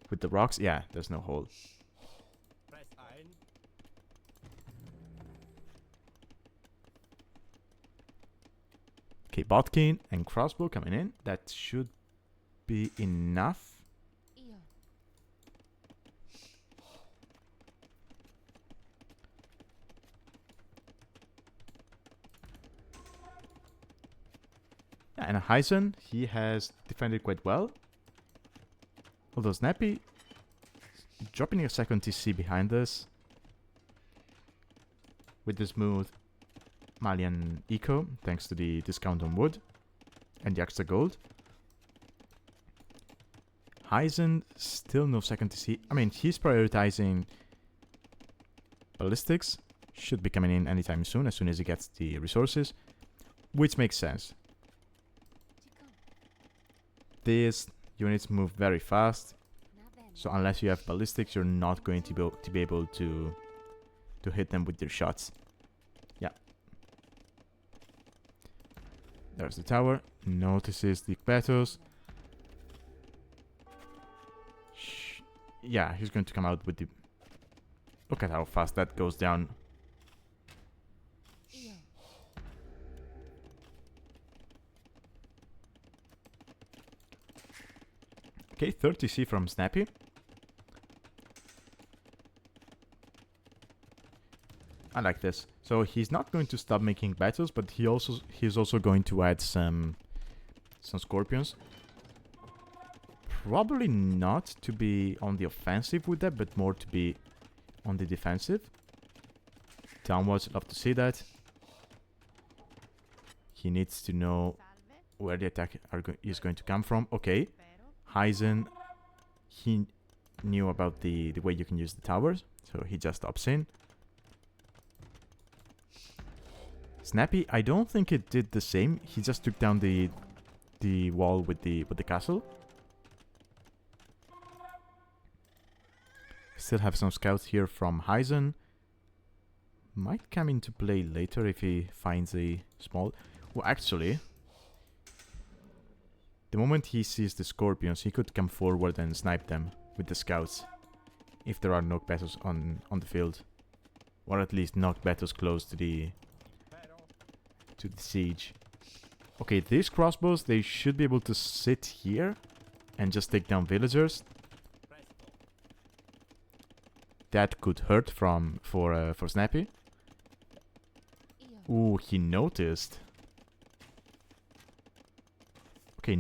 With the rocks? Yeah, there's no hole. Okay, botkin and crossbow coming in. That should be enough. Yeah, and HeisenN, he has defended quite well. Although Snapy dropping a second TC behind us with the smooth Malian eco, thanks to the discount on wood and the extra gold. HeisenN still no second TC. I mean, he's prioritizing ballistics. Should be coming in anytime soon, as soon as he gets the resources, which makes sense. These units move very fast, so unless you have ballistics, you're not going to be able to hit them with your shots. Yeah. There's the tower. Notices the battles. Yeah, he's going to come out with the... Look at how fast that goes down. Okay, 30C from Snapy. I like this. So he's not going to stop making battles, but he's also going to add some scorpions. Probably not to be on the offensive with that, but more to be on the defensive. Downwards, love to see that. He needs to know where the attack is going to come from. Okay. HeisenN, he knew about the way you can use the towers, so he just opts in. Snapy, I don't think it did the same. He just took down the wall with the castle. Still have some scouts here from HeisenN. Might come into play later if he finds a small... Well, actually... The moment he sees the scorpions, he could come forward and snipe them with the scouts. If there are no battles on the field. Or at least knock battles close to the siege. Okay, these crossbows, they should be able to sit here and just take down villagers. That could hurt for Snapy. Ooh, he noticed. Okay,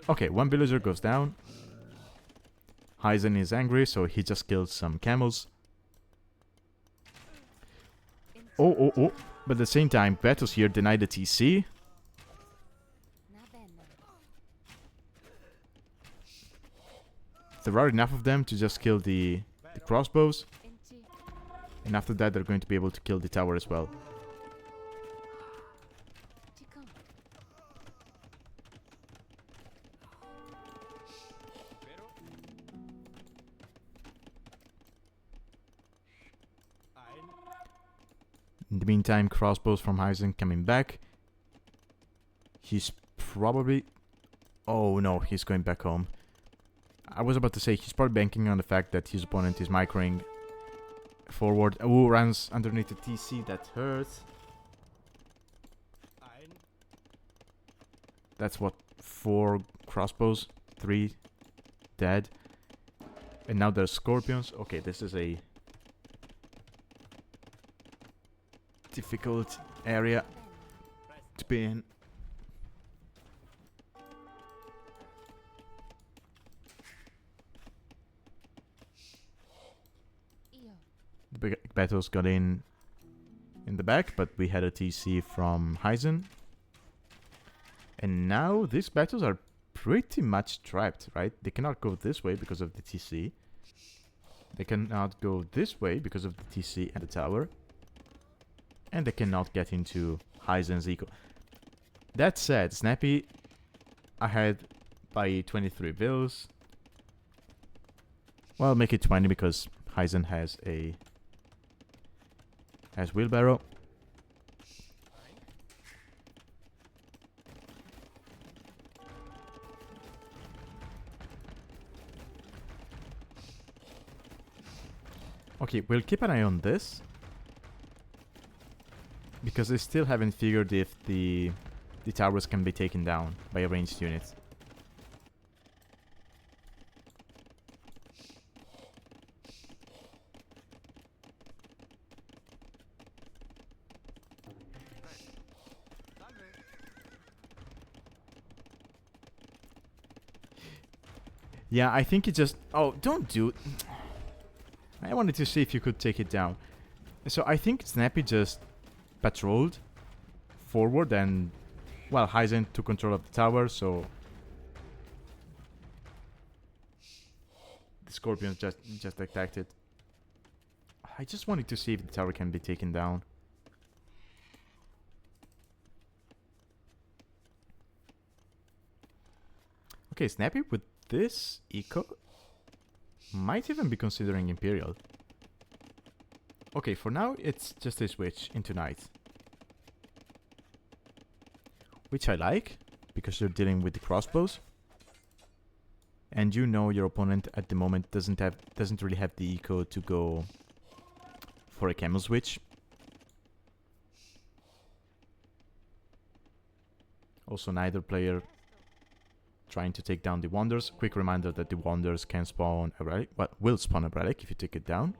okay, one villager goes down. HeisenN is angry, so he just killed some camels. Oh. But at the same time, battles here deny the TC. There are enough of them to just kill the crossbows. And after that, they're going to be able to kill the tower as well. In the meantime, crossbows from HeisenN coming back. He's probably... Oh no, he's going back home. I was about to say, he's probably banking on the fact that his opponent is microing forward. Oh, runs underneath the TC, that hurts. That's what, 4 crossbows, 3 dead. And now there's scorpions. Okay, this is a difficult area to be in. The big battles got in the back, but we had a TC from HeisenN. And now these battles are pretty much trapped, right? They cannot go this way because of the TC. They cannot go this way because of the TC and the tower. And they cannot get into HeisenN's eco. That said, Snapy ahead by 23 bills. Well, make it 20 because HeisenN has wheelbarrow. Okay, we'll keep an eye on this. Because they still haven't figured if the towers can be taken down by a ranged unit. Yeah, I think it just... Oh, don't do... I wanted to see if you could take it down. So I think Snapy just patrolled forward and... Well, HeisenN took control of the tower, so... The Scorpions just attacked it. I just wanted to see if the tower can be taken down. Okay, Snapy with this eco might even be considering Imperial. Okay, for now it's just a switch into Knight. Which I like, because you're dealing with the crossbows. And you know your opponent at the moment doesn't really have the eco to go for a camel switch. Also, neither player trying to take down the Wonders. Quick reminder that the Wonders can spawn a relic. Well, will spawn a relic if you take it down.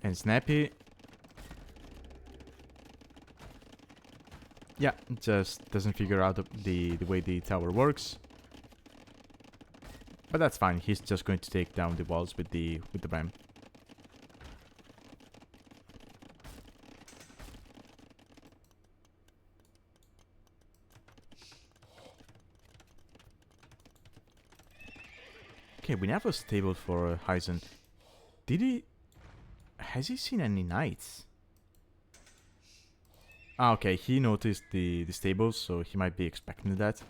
And Snapy... Yeah, just doesn't figure out the way the tower works. But that's fine, he's just going to take down the walls with the ram. Okay, we have a stable for HeisenN. Has he seen any knights? Ah, okay, he noticed the stables, so he might be expecting that.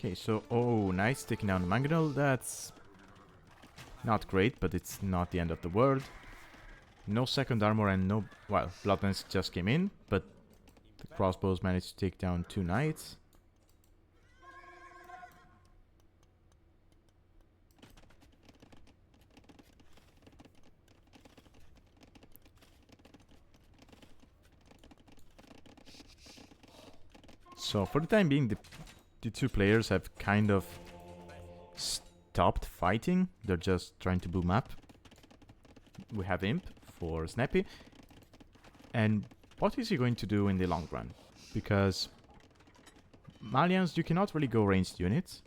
Okay, so, oh, nice, taking down the Mangonel. That's not great, but it's not the end of the world. No second armor and no... Well, Bloodlines just came in, but the crossbows managed to take down 2 knights. So, for the time being, the 2 players have kind of stopped fighting. They're just trying to boom up. We have Imp for Snapy. And what is he going to do in the long run? Because Malians, you cannot really go ranged units.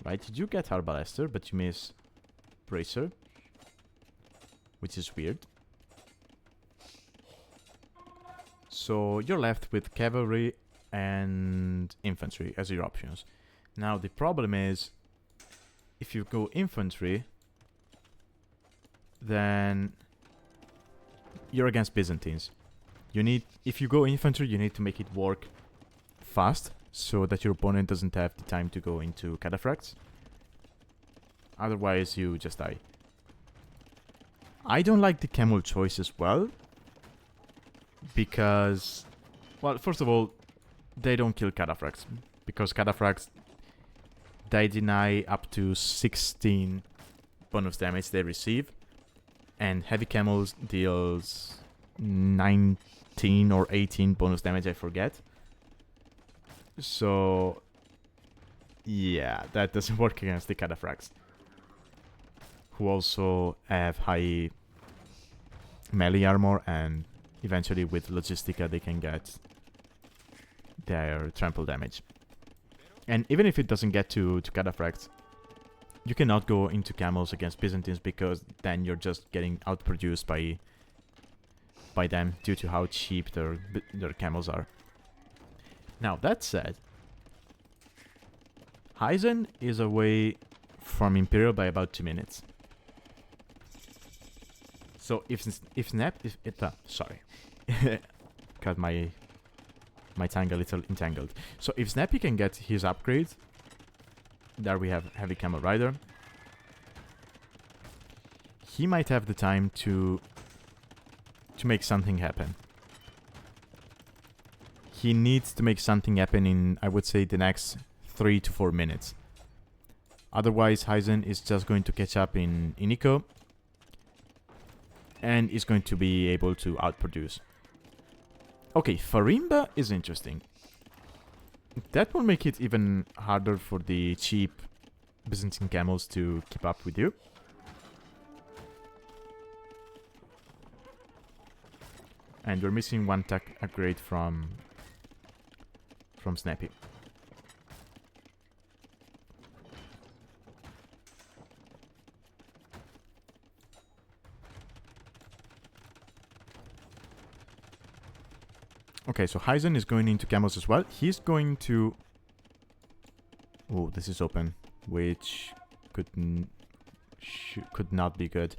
Right, you do get Arbalester, but you miss Bracer. Which is weird. So you're left with Cavalry and Infantry as your options. Now the problem is, if you go Infantry, then you're against Byzantines. You need, if you go Infantry, you need to make it work fast, so that your opponent doesn't have the time to go into Cataphracts. Otherwise you just die. I don't like the Camel choice as well, because, well, first of all, they don't kill Cataphracts, because Cataphracts they deny up to 16 bonus damage they receive, and heavy camels deals 19 or 18 bonus damage, I forget. So yeah, that doesn't work against the cataphracts, who also have high melee armor, and eventually with Logistica they can get their trample damage. And even if it doesn't get to cataphracts, you cannot go into camels against Byzantines, because then you're just getting outproduced by them due to how cheap their camels are. Now, that said, HeisenN is away from Imperial by about 2 minutes. So sorry, got my tongue a little entangled. So if Snapy can get his upgrade, there we have Heavy Camel Rider. He might have the time to make something happen. He needs to make something happen in, I would say, the next 3 to 4 minutes. Otherwise, HeisenN is just going to catch up in eco, and is going to be able to outproduce. Okay, Farimba is interesting. That will make it even harder for the cheap Byzantine camels to keep up with you. And we're missing one tech upgrade from Snapy. Okay, so HeisenN is going into camels as well. He's going to... Oh, this is open, which could not be good.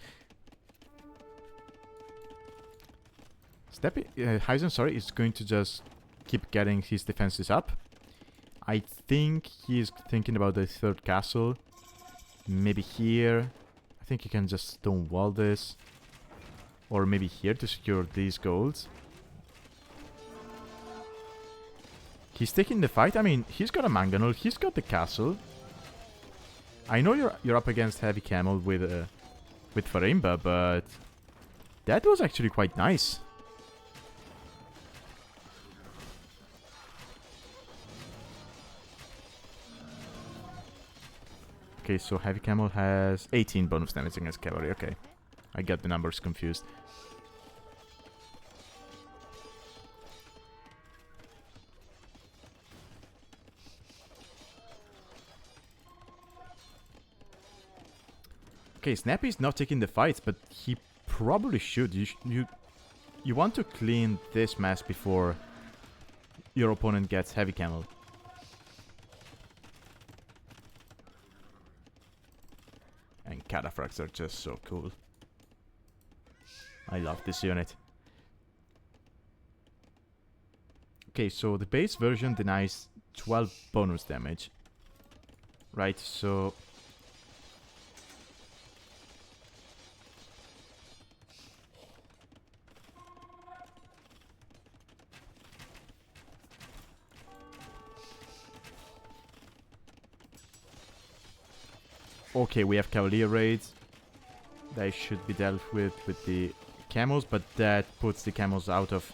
HeisenN, sorry, is going to just keep getting his defenses up. I think he's thinking about the third castle. Maybe here. I think he can just stonewall this. Or maybe here to secure these golds. He's taking the fight. I mean, he's got a mangonel. He's got the castle. I know you're up against Heavy Camel with Farimba, but that was actually quite nice. Okay, so Heavy Camel has 18 bonus damage against cavalry. Okay, I got the numbers confused. Okay, Snappy's not taking the fights, but he probably should. You want to clean this mess before your opponent gets Heavy Camel. And cataphracts are just so cool. I love this unit. Okay, so the base version denies 12 bonus damage. Right, so... Okay, we have Cavalier raids. They should be dealt with the camels, but that puts the camels out of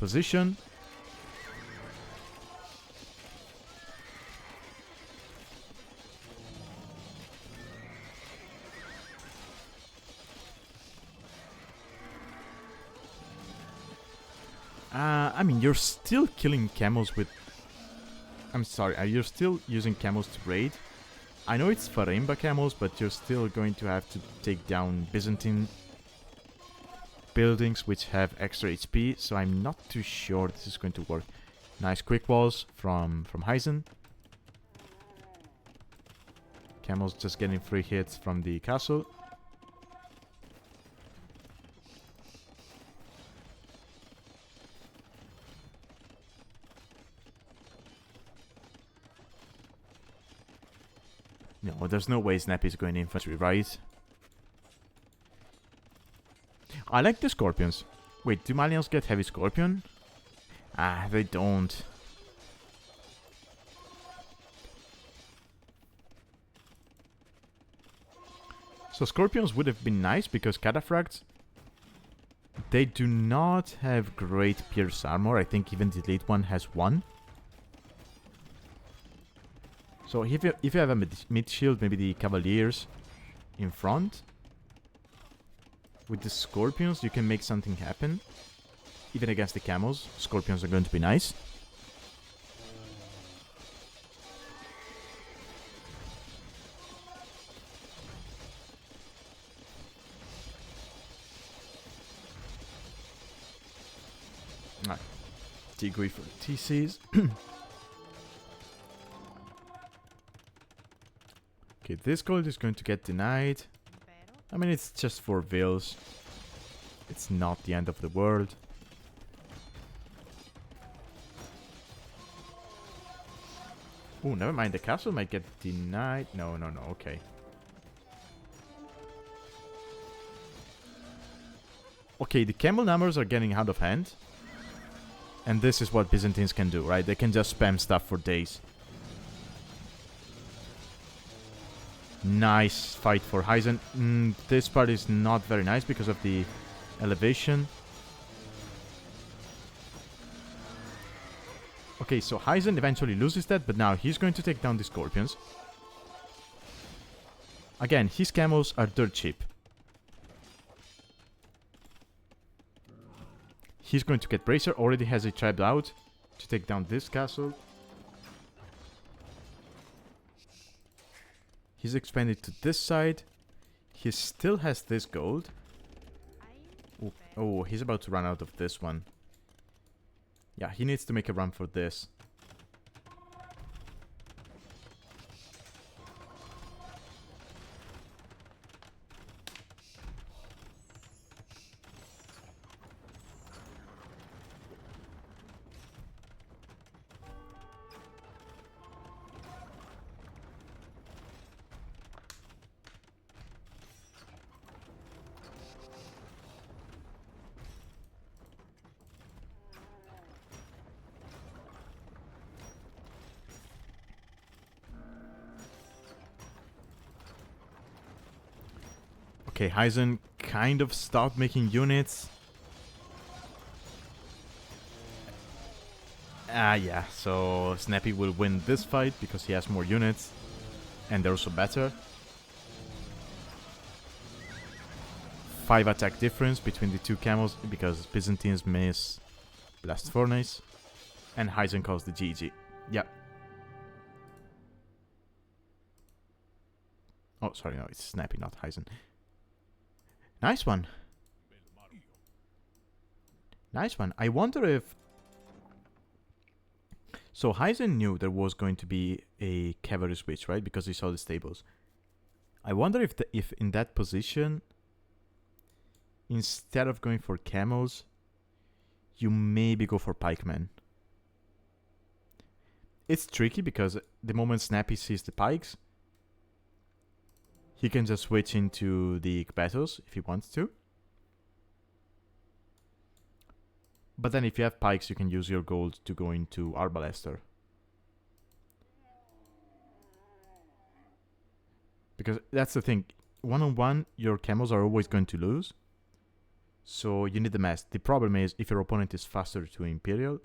position. I mean, you're still killing camels with... I'm sorry, you're still using camels to raid. I know it's Farimba camels, but you're still going to have to take down Byzantine buildings which have extra HP, so I'm not too sure this is going to work. Nice quick walls from HeisenN. Camels just getting free hits from the castle. No, there's no way Snapy is going infantry, right? I like the scorpions. Wait, do Malians get heavy scorpion? Ah, they don't. So Scorpions would have been nice because Cataphracts, they do not have great pierce armor. I think even the elite one has 1. So if you have a mid shield, maybe the Cavaliers in front. With the Scorpions, you can make something happen. Even against the Camels, Scorpions are going to be nice. Alright. Degree for TCs. Okay, this gold is going to get denied. I mean, it's just 4 Veils. It's not the end of the world. Oh, never mind. The castle might get denied. No, okay. Okay, the camel numbers are getting out of hand. And this is what Byzantines can do, right? They can just spam stuff for days. Nice fight for HeisenN. This part is not very nice because of the elevation. Okay, so HeisenN eventually loses that, but now he's going to take down the Scorpions. Again, his camels are dirt cheap. He's going to get Bracer, already has a tribe out to take down this castle. He's expanded to this side. He still has this gold. Oh, he's about to run out of this one. Yeah, he needs to make a run for this. Okay, HeisenN kind of stopped making units. Yeah, so Snapy will win this fight because he has more units. And they're also better. 5 attack difference between the two camels because Byzantines miss Blast Furnace. And HeisenN calls the GG. Yeah. Oh, sorry, no, it's Snapy, not HeisenN. Nice one. Nice one. I wonder if... So HeisenN knew there was going to be a cavalry switch, right? Because he saw the stables. I wonder if in that position, instead of going for camels, you maybe go for pikemen. It's tricky because the moment Snapy sees the pikes, he can just switch into the Kbetos if he wants to. But then if you have pikes, you can use your gold to go into Arbalester. Because that's the thing. One-on-one, your camels are always going to lose. So you need the mass. The problem is, if your opponent is faster to Imperial,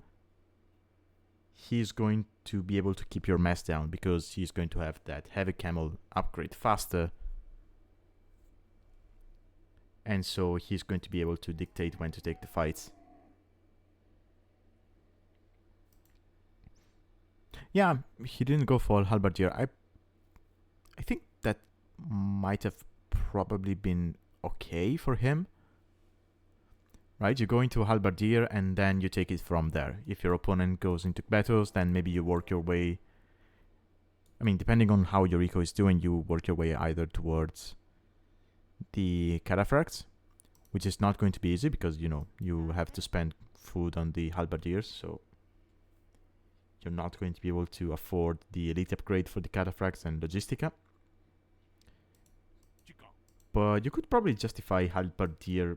he's going to be able to keep your mass down because he's going to have that heavy camel upgrade faster. And so he's going to be able to dictate when to take the fights. Yeah, he didn't go for Halberdier. I think that might have probably been okay for him. Right, you go into Halberdier and then you take it from there. If your opponent goes into Kbetos, then maybe you work your way... I mean, depending on how your eco is doing, you work your way either towards the Cataphracts, which is not going to be easy because, you know, you have to spend food on the Halberdiers, so you're not going to be able to afford the elite upgrade for the Cataphracts and Logistica. But you could probably justify Halberdier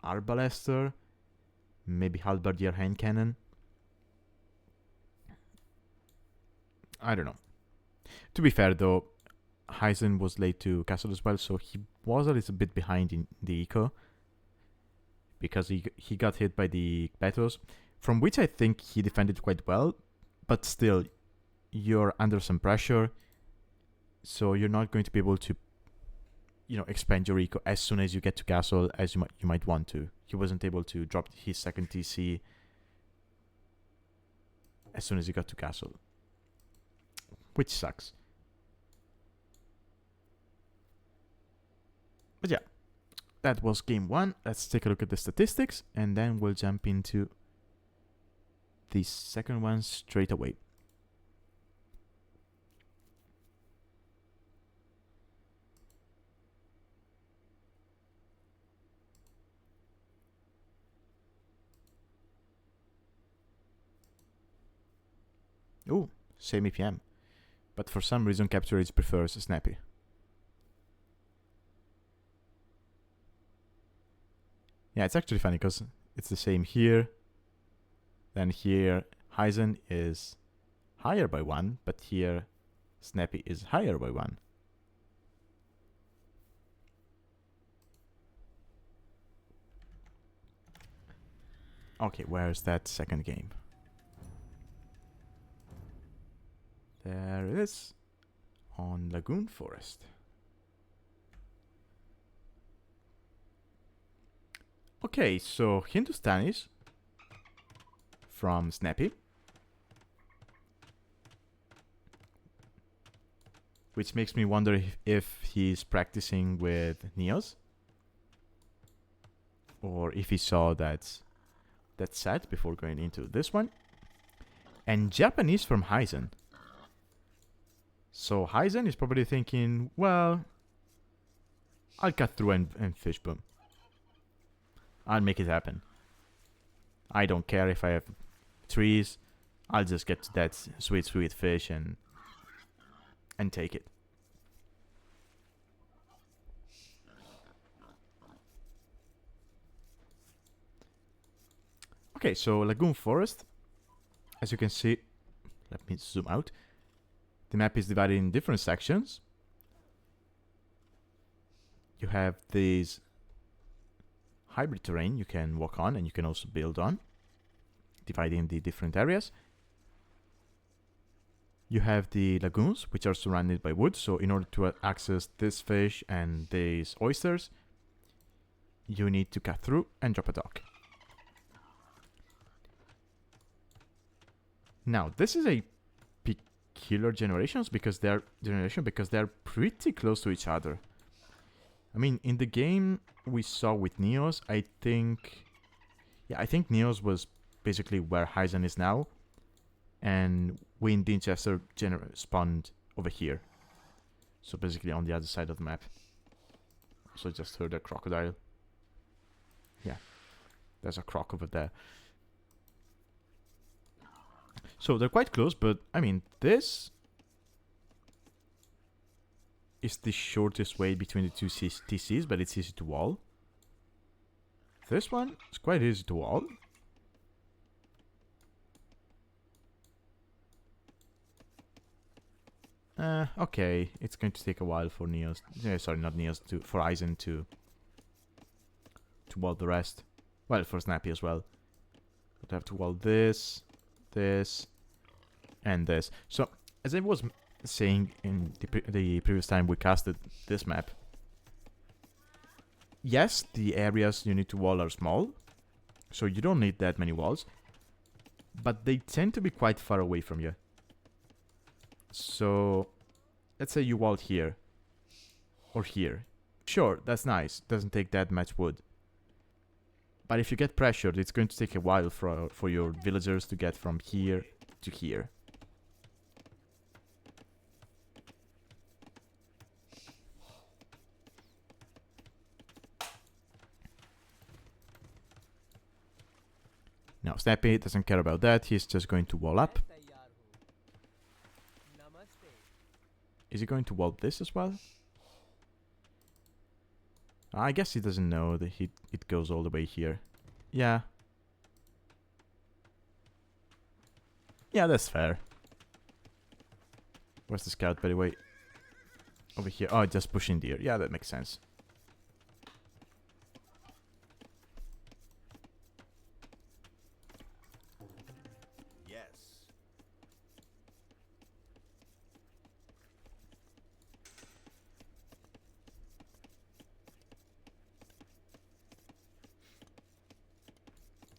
Arbalester, maybe Halberdier Hand Cannon. I don't know. To be fair though, HeisenN was late to castle as well, so he was a little bit behind in the eco. Because he got hit by the Betos, from which I think he defended quite well, but still, you're under some pressure, so you're not going to be able to, expand your eco as soon as you get to castle as you might want to. He wasn't able to drop his second TC as soon as he got to castle, which sucks. But yeah, that was game 1. Let's take a look at the statistics, and then we'll jump into the second one straight away. Ooh, same EPM. But for some reason, Capture Age prefers Snapy. Yeah, it's actually funny because it's the same here. Then here, HeisenN is higher by 1, but here, Snapy is higher by 1. Okay, where's that second game? There it is, on Lagoon Forest. Okay, so Hindustanis from Snapy, which makes me wonder if he's practicing with Neos, or if he saw that set before going into this one. And Japanese from HeisenN. So HeisenN is probably thinking, well, I'll cut through and fish boom. I'll make it happen. I don't care if I have trees. I'll just get to that sweet fish and take it. Okay, so Lagoon Forest, as you can see, let me zoom out. The map is divided in different sections. You have these hybrid terrain you can walk on and you can also build on, dividing the different areas. You have the lagoons, which are surrounded by wood, so in order to access this fish and these oysters, you need to cut through and drop a dock. Now, this is a peculiar generations because they're pretty close to each other. I mean, in the game we saw with Neos, I think Neos was basically where HeisenN is now, and we in Dinchester spawned over here. So basically on the other side of the map. So I just heard a crocodile. Yeah, there's a croc over there. So they're quite close, but I mean, this is the shortest way between the two TCs, but it's easy to wall. This one is quite easy to wall. Okay, it's going to take a while for Neos. Sorry, not Neos. For HeisenN to wall the rest. Well, for Snapy as well. But I have to wall this, and this. So, as I was saying in the previous time we casted this map, yes, the areas you need to wall are small, so you don't need that many walls, but they tend to be quite far away from you. So, let's say you wall here, or here. Sure, that's nice, doesn't take that much wood. But if you get pressured, it's going to take a while for your villagers to get from here to here. Now, Snapy doesn't care about that, he's just going to wall up. Is he going to wall this as well? I guess he doesn't know that it goes all the way here. Yeah. Yeah, that's fair. Where's the scout, by the way? over here. Oh, just pushing deer. Yeah, that makes sense.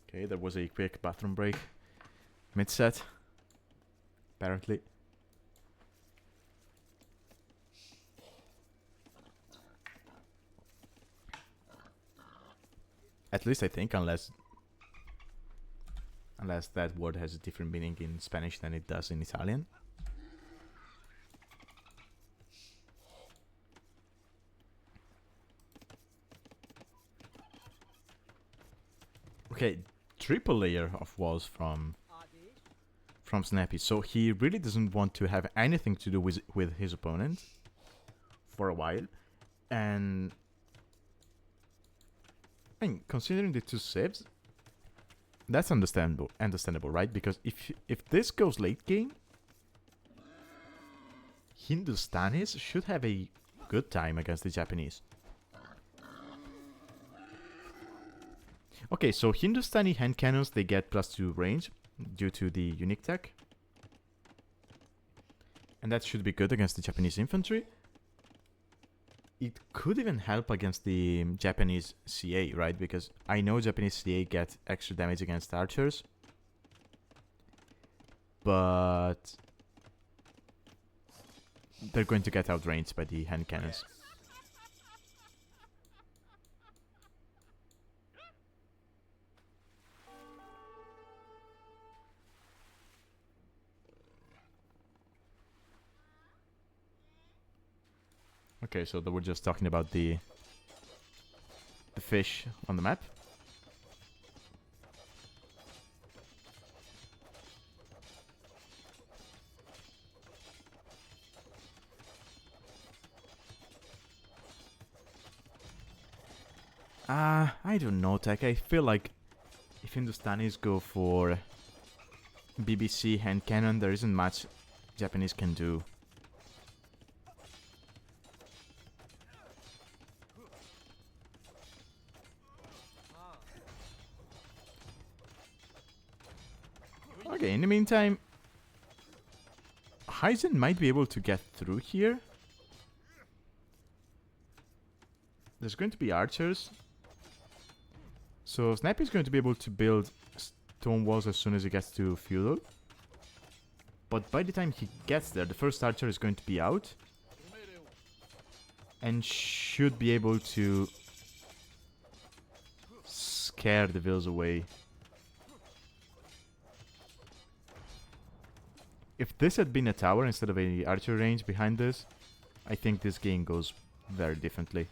Okay, there was a quick bathroom break mid-set, apparently. At least I think, unless that word has a different meaning in Spanish than it does in Italian. Okay, triple layer of walls from Snapy, so he really doesn't want to have anything to do with his opponent for a while, and I mean, considering the 2 saves, that's understandable, right? Because if this goes late game, Hindustanis should have a good time against the Japanese. Okay, so Hindustani hand cannons, they get +2 range due to the unique tech. And that should be good against the Japanese infantry. It could even help against the Japanese CA, right? Because I know Japanese CA get extra damage against archers. But they're going to get outranged by the hand cannons. Okay, so we're just talking about the fish on the map. I don't know, Tech. I feel like if Hindustanis go for BBC hand cannon, there isn't much Japanese can do. Okay, in the meantime, HeisenN might be able to get through here. There's going to be archers. So Snapy is going to be able to build stone walls as soon as he gets to feudal. But by the time he gets there, the first archer is going to be out. And should be able to scare the vills away. If this had been a tower instead of a archer range behind this, I think this game goes very differently.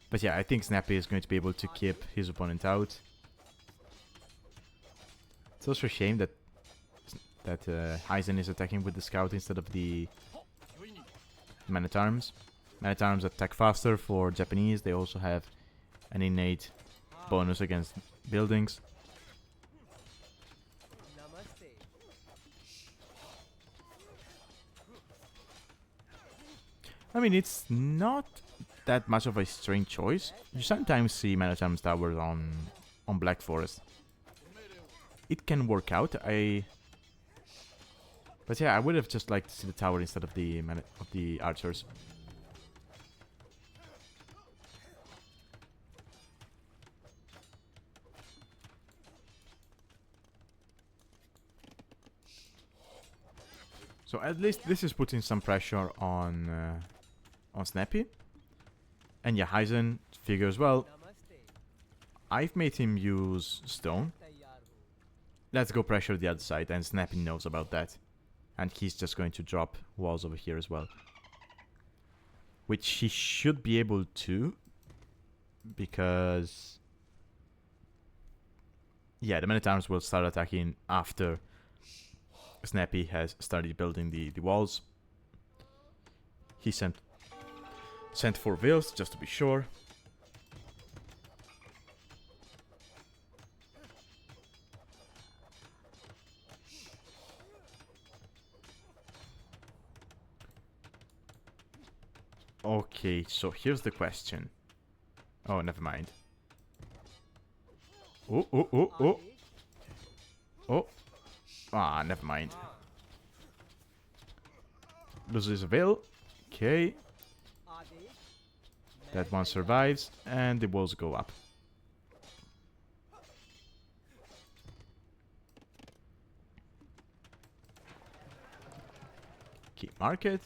But yeah, I think Snapy is going to be able to keep his opponent out. It's also a shame that HeisenN is attacking with the scout instead of the man-at-arms. Man-at-arms attack faster for Japanese. They also have an innate bonus against buildings. I mean, it's not that much of a strange choice. You sometimes see man-at-arms towers on Black Forest. It can work out. But yeah, I would have just liked to see the tower instead of the archers. So at least this is putting some pressure on Snapy. And yeah, HeisenN figures, well, I've made him use stone. Let's go pressure the other side, and Snapy knows about that. And he's just going to drop walls over here as well. Which he should be able to, because yeah, the man-at-arms will start attacking after Snapy has started building the walls. He sent 4 vills just to be sure. Okay, so here's the question. Oh, never mind. Oh, oh, oh, oh. Oh. Ah, never mind. Loses a veil. Okay. That one survives, and the walls go up. Key market.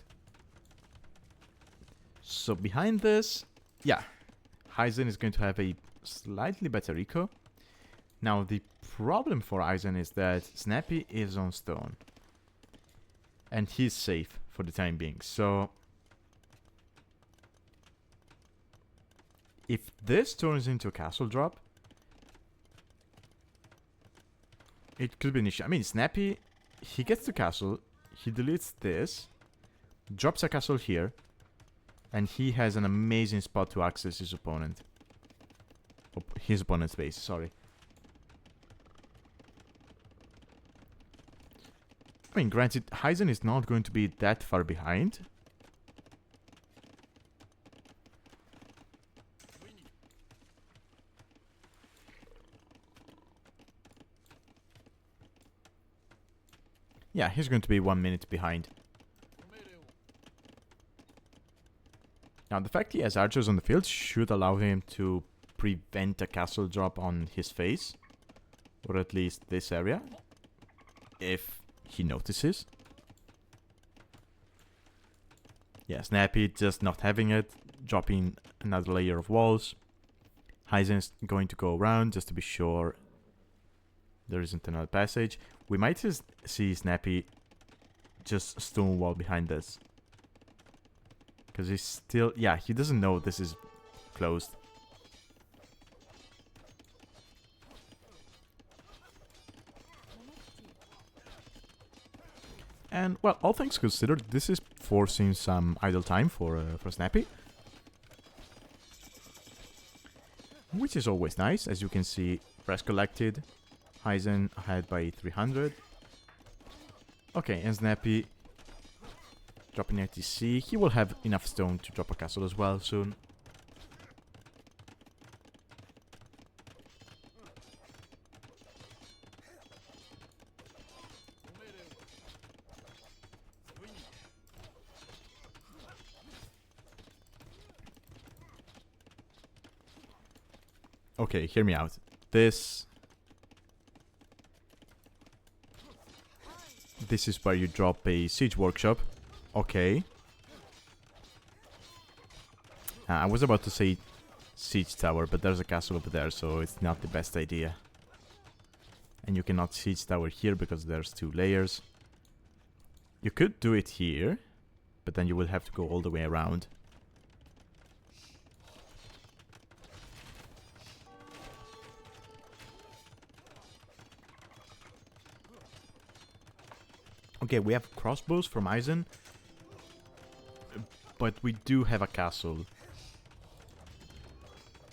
So behind this, yeah, HeisenN is going to have a slightly better eco. Now the problem for HeisenN is that Snapy is on stone. And he's safe for the time being. So if this turns into a castle drop, it could be an issue. I mean, Snapy, he gets the castle, he deletes this, drops a castle here, and he has an amazing spot to access his opponent. His opponent's base, sorry. I mean, granted, HeisenN is not going to be that far behind. Yeah, he's going to be 1 minute behind. Now, the fact he has archers on the field should allow him to prevent a castle drop on his face. Or at least this area. If he notices. Yeah, Snapy just not having it. Dropping another layer of walls. HeisenN is going to go around just to be sure there isn't another passage. We might just see Snapy just stone wall behind this. Because he's still... yeah, he doesn't know this is closed. And, well, all things considered, this is forcing some idle time for Snapy. Which is always nice. As you can see, press collected. HeisenN ahead by 300. Okay, and Snapy dropping RTC. He will have enough stone to drop a castle as well soon. Okay, hear me out. This is where you drop a siege workshop. Okay. I was about to say siege tower, but there's a castle over there, so it's not the best idea. And you cannot siege tower here because there's 2 layers. You could do it here, but then you will have to go all the way around. Okay, we have crossbows from HeisenN, but we do have a castle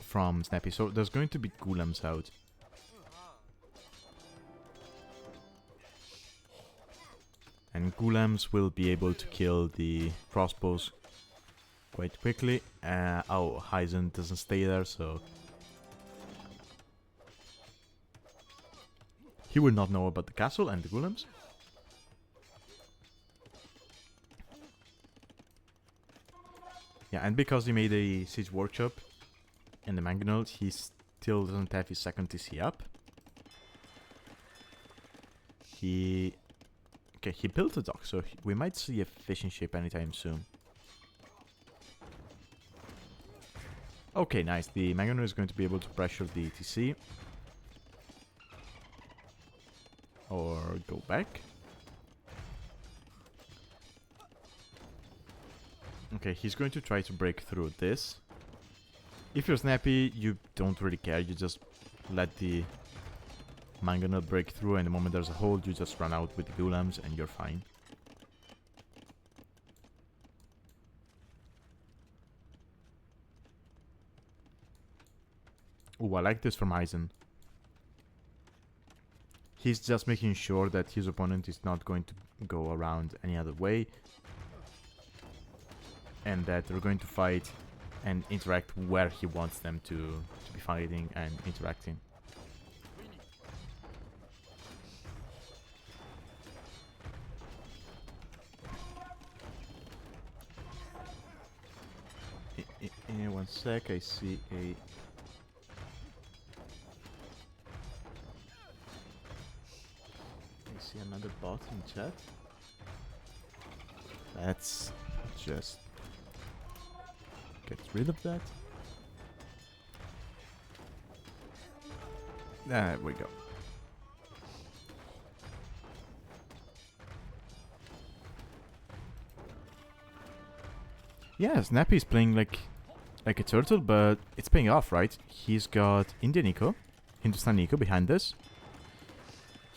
from Snapy, so there's going to be golems out. And golems will be able to kill the crossbows quite quickly. Oh, HeisenN doesn't stay there, so he will not know about the castle and the golems. Yeah, and because he made a siege workshop in the mangonel, he still doesn't have his second TC up. Okay, he built a dock, so we might see a fishing ship anytime soon. Okay, nice. The mangonel is going to be able to pressure the TC. Or go back. Okay, he's going to try to break through this. If you're Snapy, you don't really care. You just let the mangonel break through, and the moment there's a hole, you just run out with the golems, and you're fine. Ooh, I like this from HeisenN. He's just making sure that his opponent is not going to go around any other way. and that they're going to fight and interact where he wants them to be fighting and interacting. One sec, I see another bot in chat. Let's just get rid of that. There we go. Yeah, Snapy is playing like a turtle, but it's paying off, right? He's got Indian Eco, Hindustan Eco behind this.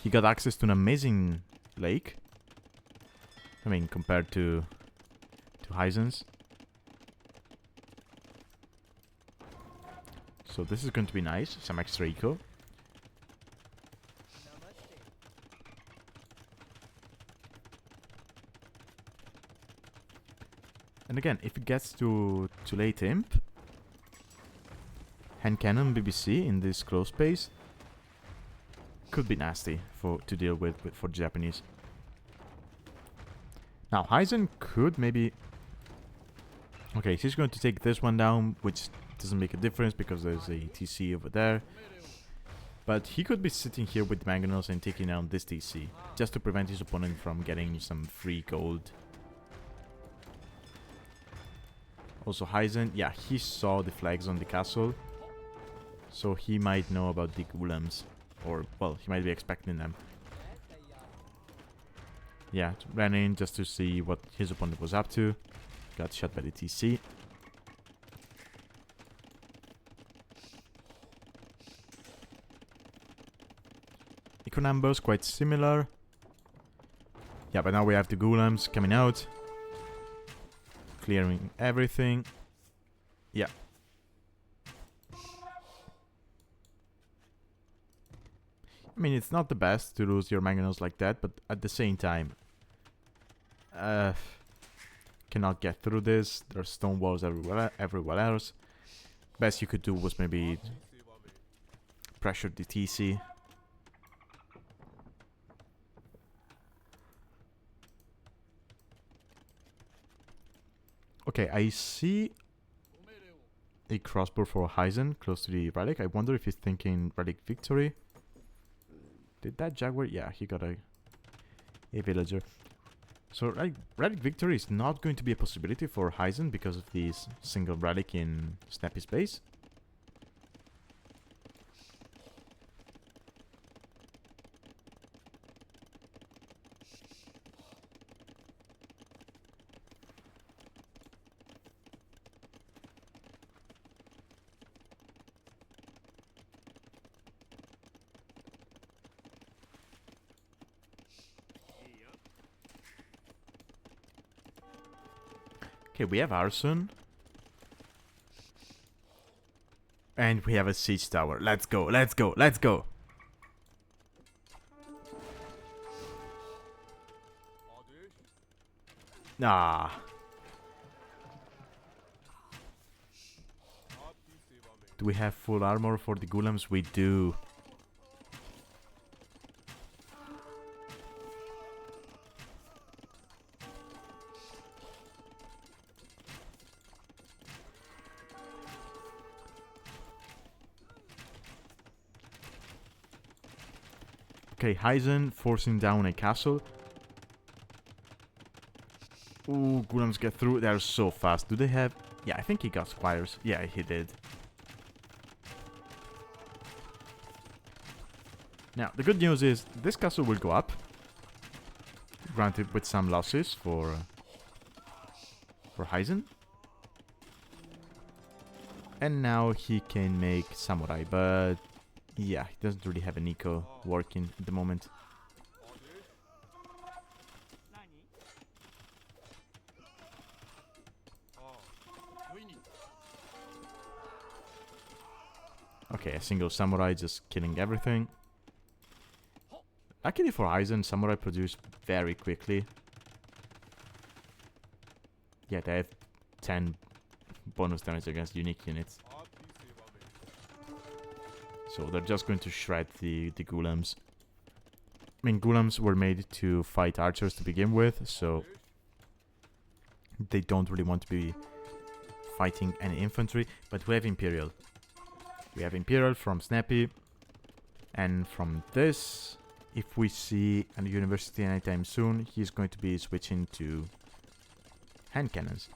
He got access to an amazing lake. I mean, compared to HeisenN's. So this is going to be nice. Some extra eco. And again, if it gets to late imp, hand cannon BBC in this close space could be nasty to deal with for Japanese. Now HeisenN could maybe... Okay, he's going to take this one down, which doesn't make a difference because there's a TC over there. But he could be sitting here with Mangonels and taking down this TC, just to prevent his opponent from getting some free gold. Also HeisenN, yeah, he saw the flags on the castle, so he might know about the golems, or, well, he might be expecting them. Yeah, ran in just to see what his opponent was up to. Got shot by the TC. Eco numbers quite similar. Yeah, but now we have the golems coming out. Clearing everything. Yeah. I mean, it's not the best to lose your mangonels like that, but at the same time, cannot get through this. There's stone walls everywhere else. Best you could do was maybe pressure the TC. Okay, I see a crossbow for HeisenN close to the relic. I wonder if he's thinking relic victory. Did that Jaguar? Yeah, he got a villager. So relic victory is not going to be a possibility for HeisenN because of this single relic in Snappy's base. Okay, we have arson. And we have a siege tower. Let's go, let's go, let's go. Ah. Do we have full armor for the golems? We do. Okay, HeisenN forcing down a castle. Ooh, golems get through. They're so fast. Do they have... Yeah, I think he got squires. Yeah, he did. Now, the good news is this castle will go up. Granted, with some losses for HeisenN. And now he can make samurai, but... Yeah, he doesn't really have an eco working at the moment. Okay, a single samurai just killing everything. Luckily for HeisenN, samurai produce very quickly. Yeah, they have 10 bonus damage against unique units. So they're just going to shred the golems. I mean, golems were made to fight archers to begin with, so they don't really want to be fighting any infantry. But we have Imperial. We have Imperial from Snapy. And from this, if we see a university anytime soon, he's going to be switching to hand cannons.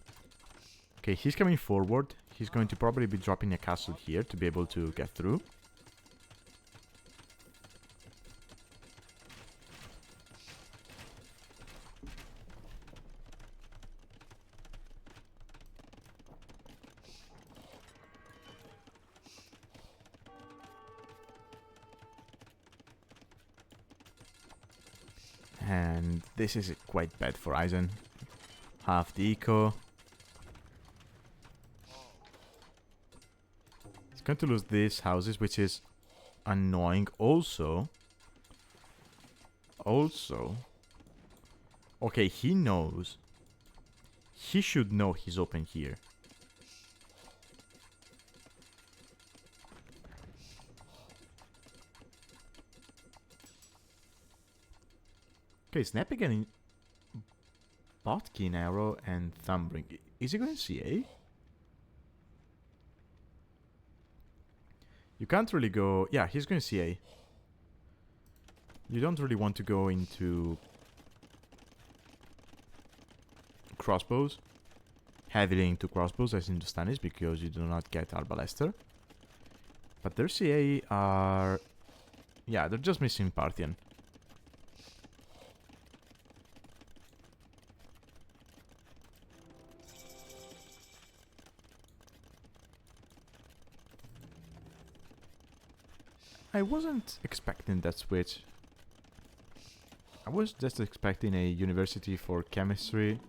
Okay, he's coming forward. He's going to probably be dropping a castle here to be able to get through. And this is quite bad for HeisenN. Half the eco. He's going to lose these houses, which is annoying. Also, okay, he knows. He should know he's open here. Okay, Snapy getting Botkin, Arrow, and Thumbring. Is he going to CA? You can't really go... Yeah, he's going to CA. You don't really want to go into crossbows. Heavily into crossbows as in the Stanis, because you do not get Arbalester. But their CA are... Yeah, they're just missing Parthian. I wasn't expecting that switch. I was just expecting a university for chemistry,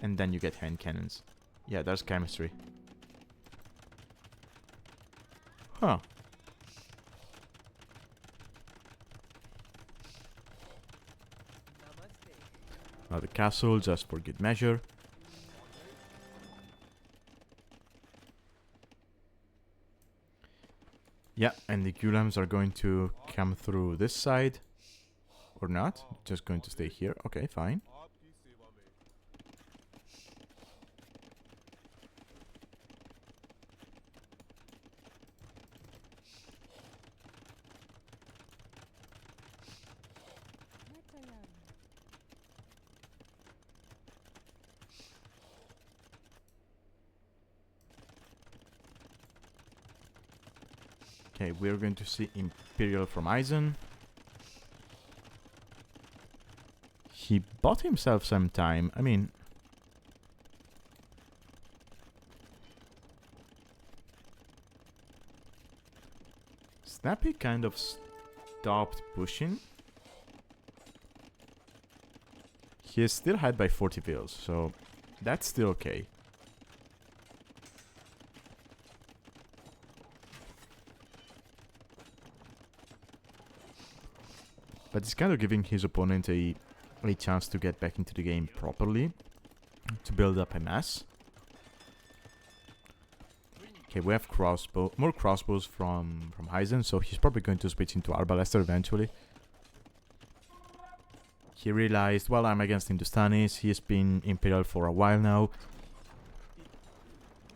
and then you get hand cannons. Yeah, there's chemistry. Huh. Another castle, just for good measure. Yeah, and the golems are going to come through this side. Or not. Just going to stay here. Okay, fine. Okay, we're going to see Imperial from HeisenN. He bought himself some time. I mean... Snapy kind of stopped pushing. He is still ahead by 40 vills, so that's still okay. But it's kind of giving his opponent a chance to get back into the game properly, to build up a mass. Okay, we have more crossbows from HeisenN, so he's probably going to switch into Arbalester eventually. He realized, well, I'm against Hindustanis, he's been Imperial for a while now.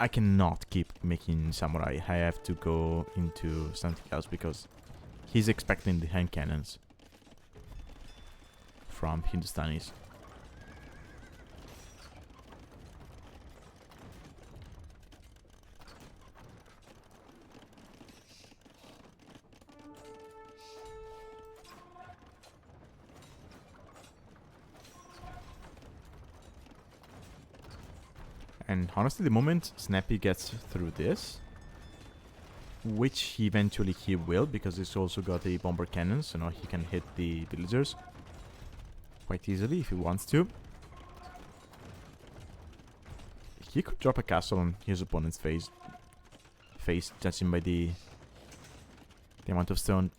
I cannot keep making Samurai, I have to go into something else because he's expecting the hand cannons from Hindustanis. And honestly, the moment Snapy gets through this, which eventually he will, because he's also got a bomber cannon, so now he can hit the villagers quite easily if he wants to. He could drop a castle on his opponent's face, judging by the amount of stone.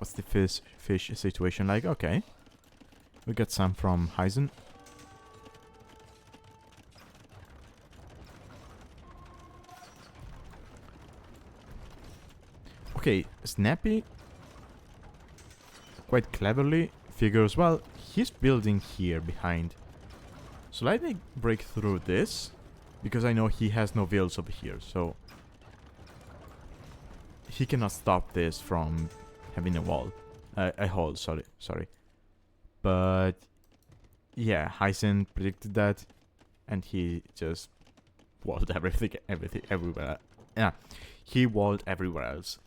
What's the fish situation like? Okay. We got some from HeisenN. Okay, Snapy quite cleverly figures, well, he's building here behind. So let me break through this, because I know he has no builds over here, so he cannot stop this from having a wall. A hole, sorry. But yeah, HeisenN predicted that, and he just walled everything everywhere. Yeah, he walled everywhere else.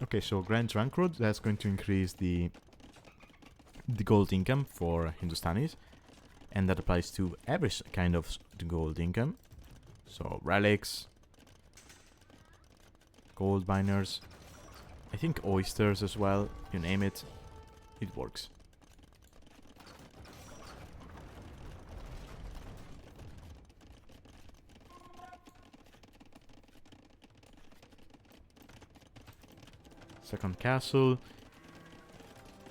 Okay, so Grand Rank Road, that's going to increase the gold income for Hindustanis, and that applies to every kind of gold income. So relics, gold miners, I think oysters as well, you name it, it works. Second castle.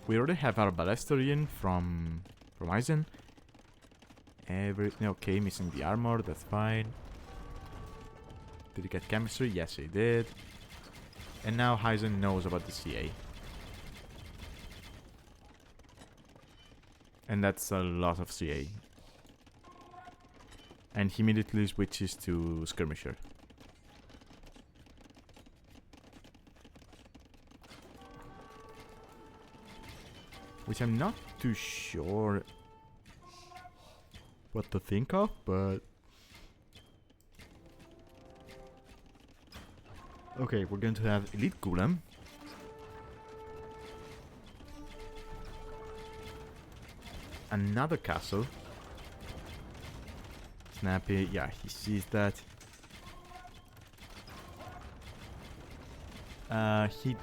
We already have our Balesterian from HeisenN. Everything okay, missing the armor, that's fine. Did he get chemistry? Yes, he did. And now HeisenN knows about the CA. And that's a lot of CA. And he immediately switches to Skirmisher. Which I'm not too sure what to think of, but... Okay, we're going to have Elite Golem. Another castle. Snapy, yeah, he sees that. He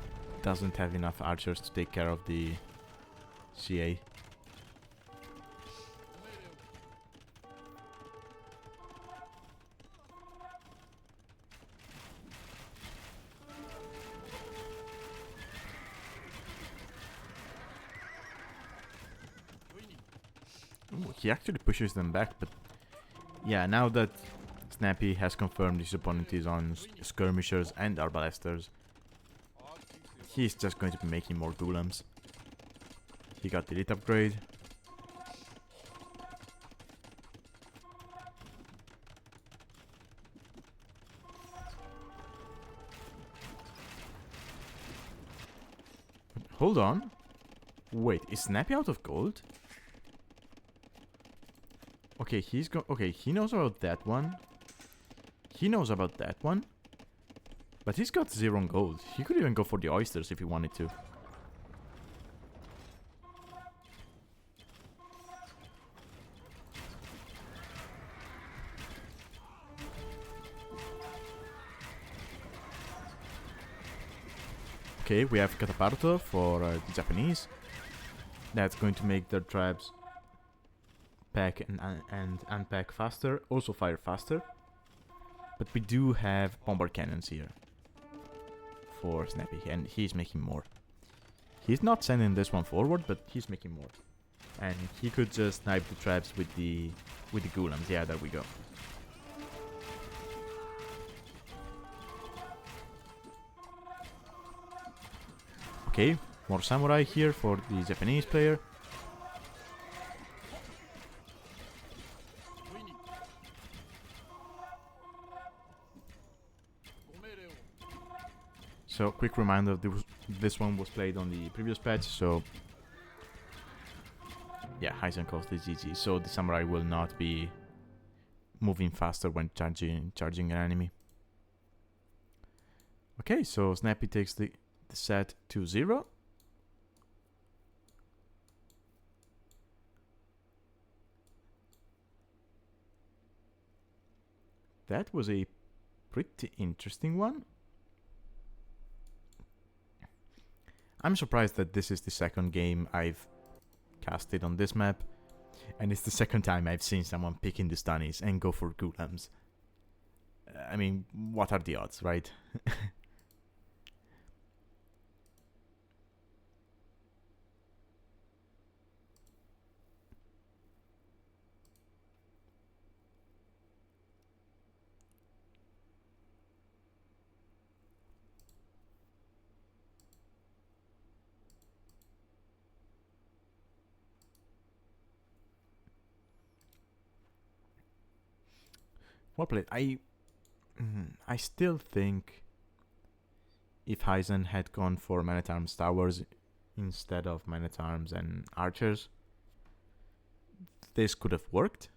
doesn't have enough archers to take care of the CA. Ooh, he actually pushes them back, but yeah, now that Snapy has confirmed his opponent is on skirmishers and arbalesters, he's just going to be making more golems. He got the elite upgrade. Hold on. Wait, is Snapy out of gold? Okay, okay, he knows about that one. He knows about that one. But he's got 0 gold. He could even go for the oysters if he wanted to. Okay, we have Cataparto for the Japanese. That's going to make their tribes pack and unpack faster, also fire faster. But we do have bombard cannons here for Snapy, and he's making more. He's not sending this one forward, but he's making more. And he could just snipe the tribes with the golems. Yeah, there we go. Okay, more samurai here for the Japanese player. So, quick reminder, this one was played on the previous patch, so... Yeah, HeisenN calls this GG, so the samurai will not be moving faster when charging an enemy. Okay, so Snapy takes the set to 0. That was a pretty interesting one. I'm surprised that this is the second game I've casted on this map. And it's the second time I've seen someone picking the Stunnies and go for Golems. I mean, what are the odds, right? Well played. I still think if HeisenN had gone for Man-at-Arms Towers instead of Man-at-Arms and Archers, this could have worked.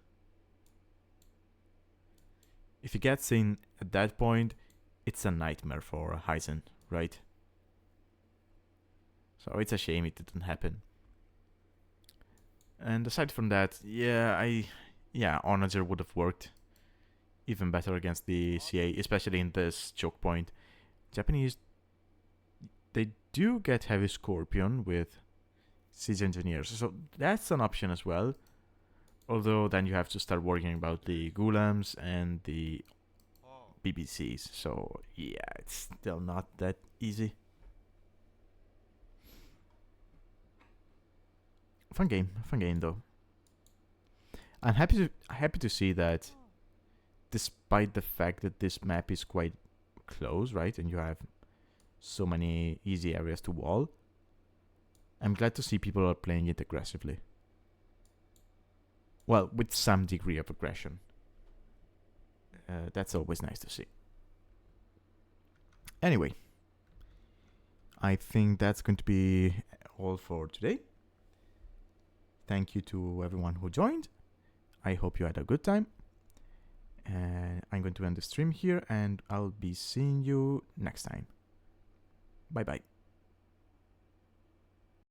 If he gets in at that point, it's a nightmare for HeisenN, right? So it's a shame it didn't happen. And aside from that, Onager would have worked even better against the CA, especially in this choke point. Japanese, they do get heavy Scorpion with Siege Engineers, so that's an option as well. Although then you have to start worrying about the Golems and the BBCs, so yeah, it's still not that easy. Fun game though. I'm happy to see that, despite the fact that this map is quite close, right, and you have so many easy areas to wall, I'm glad to see people are playing it aggressively. Well, with some degree of aggression. That's always nice to see. Anyway, I think that's going to be all for today. Thank you to everyone who joined. I hope you had a good time. I'm going to end the stream here, and I'll be seeing you next time. Bye bye.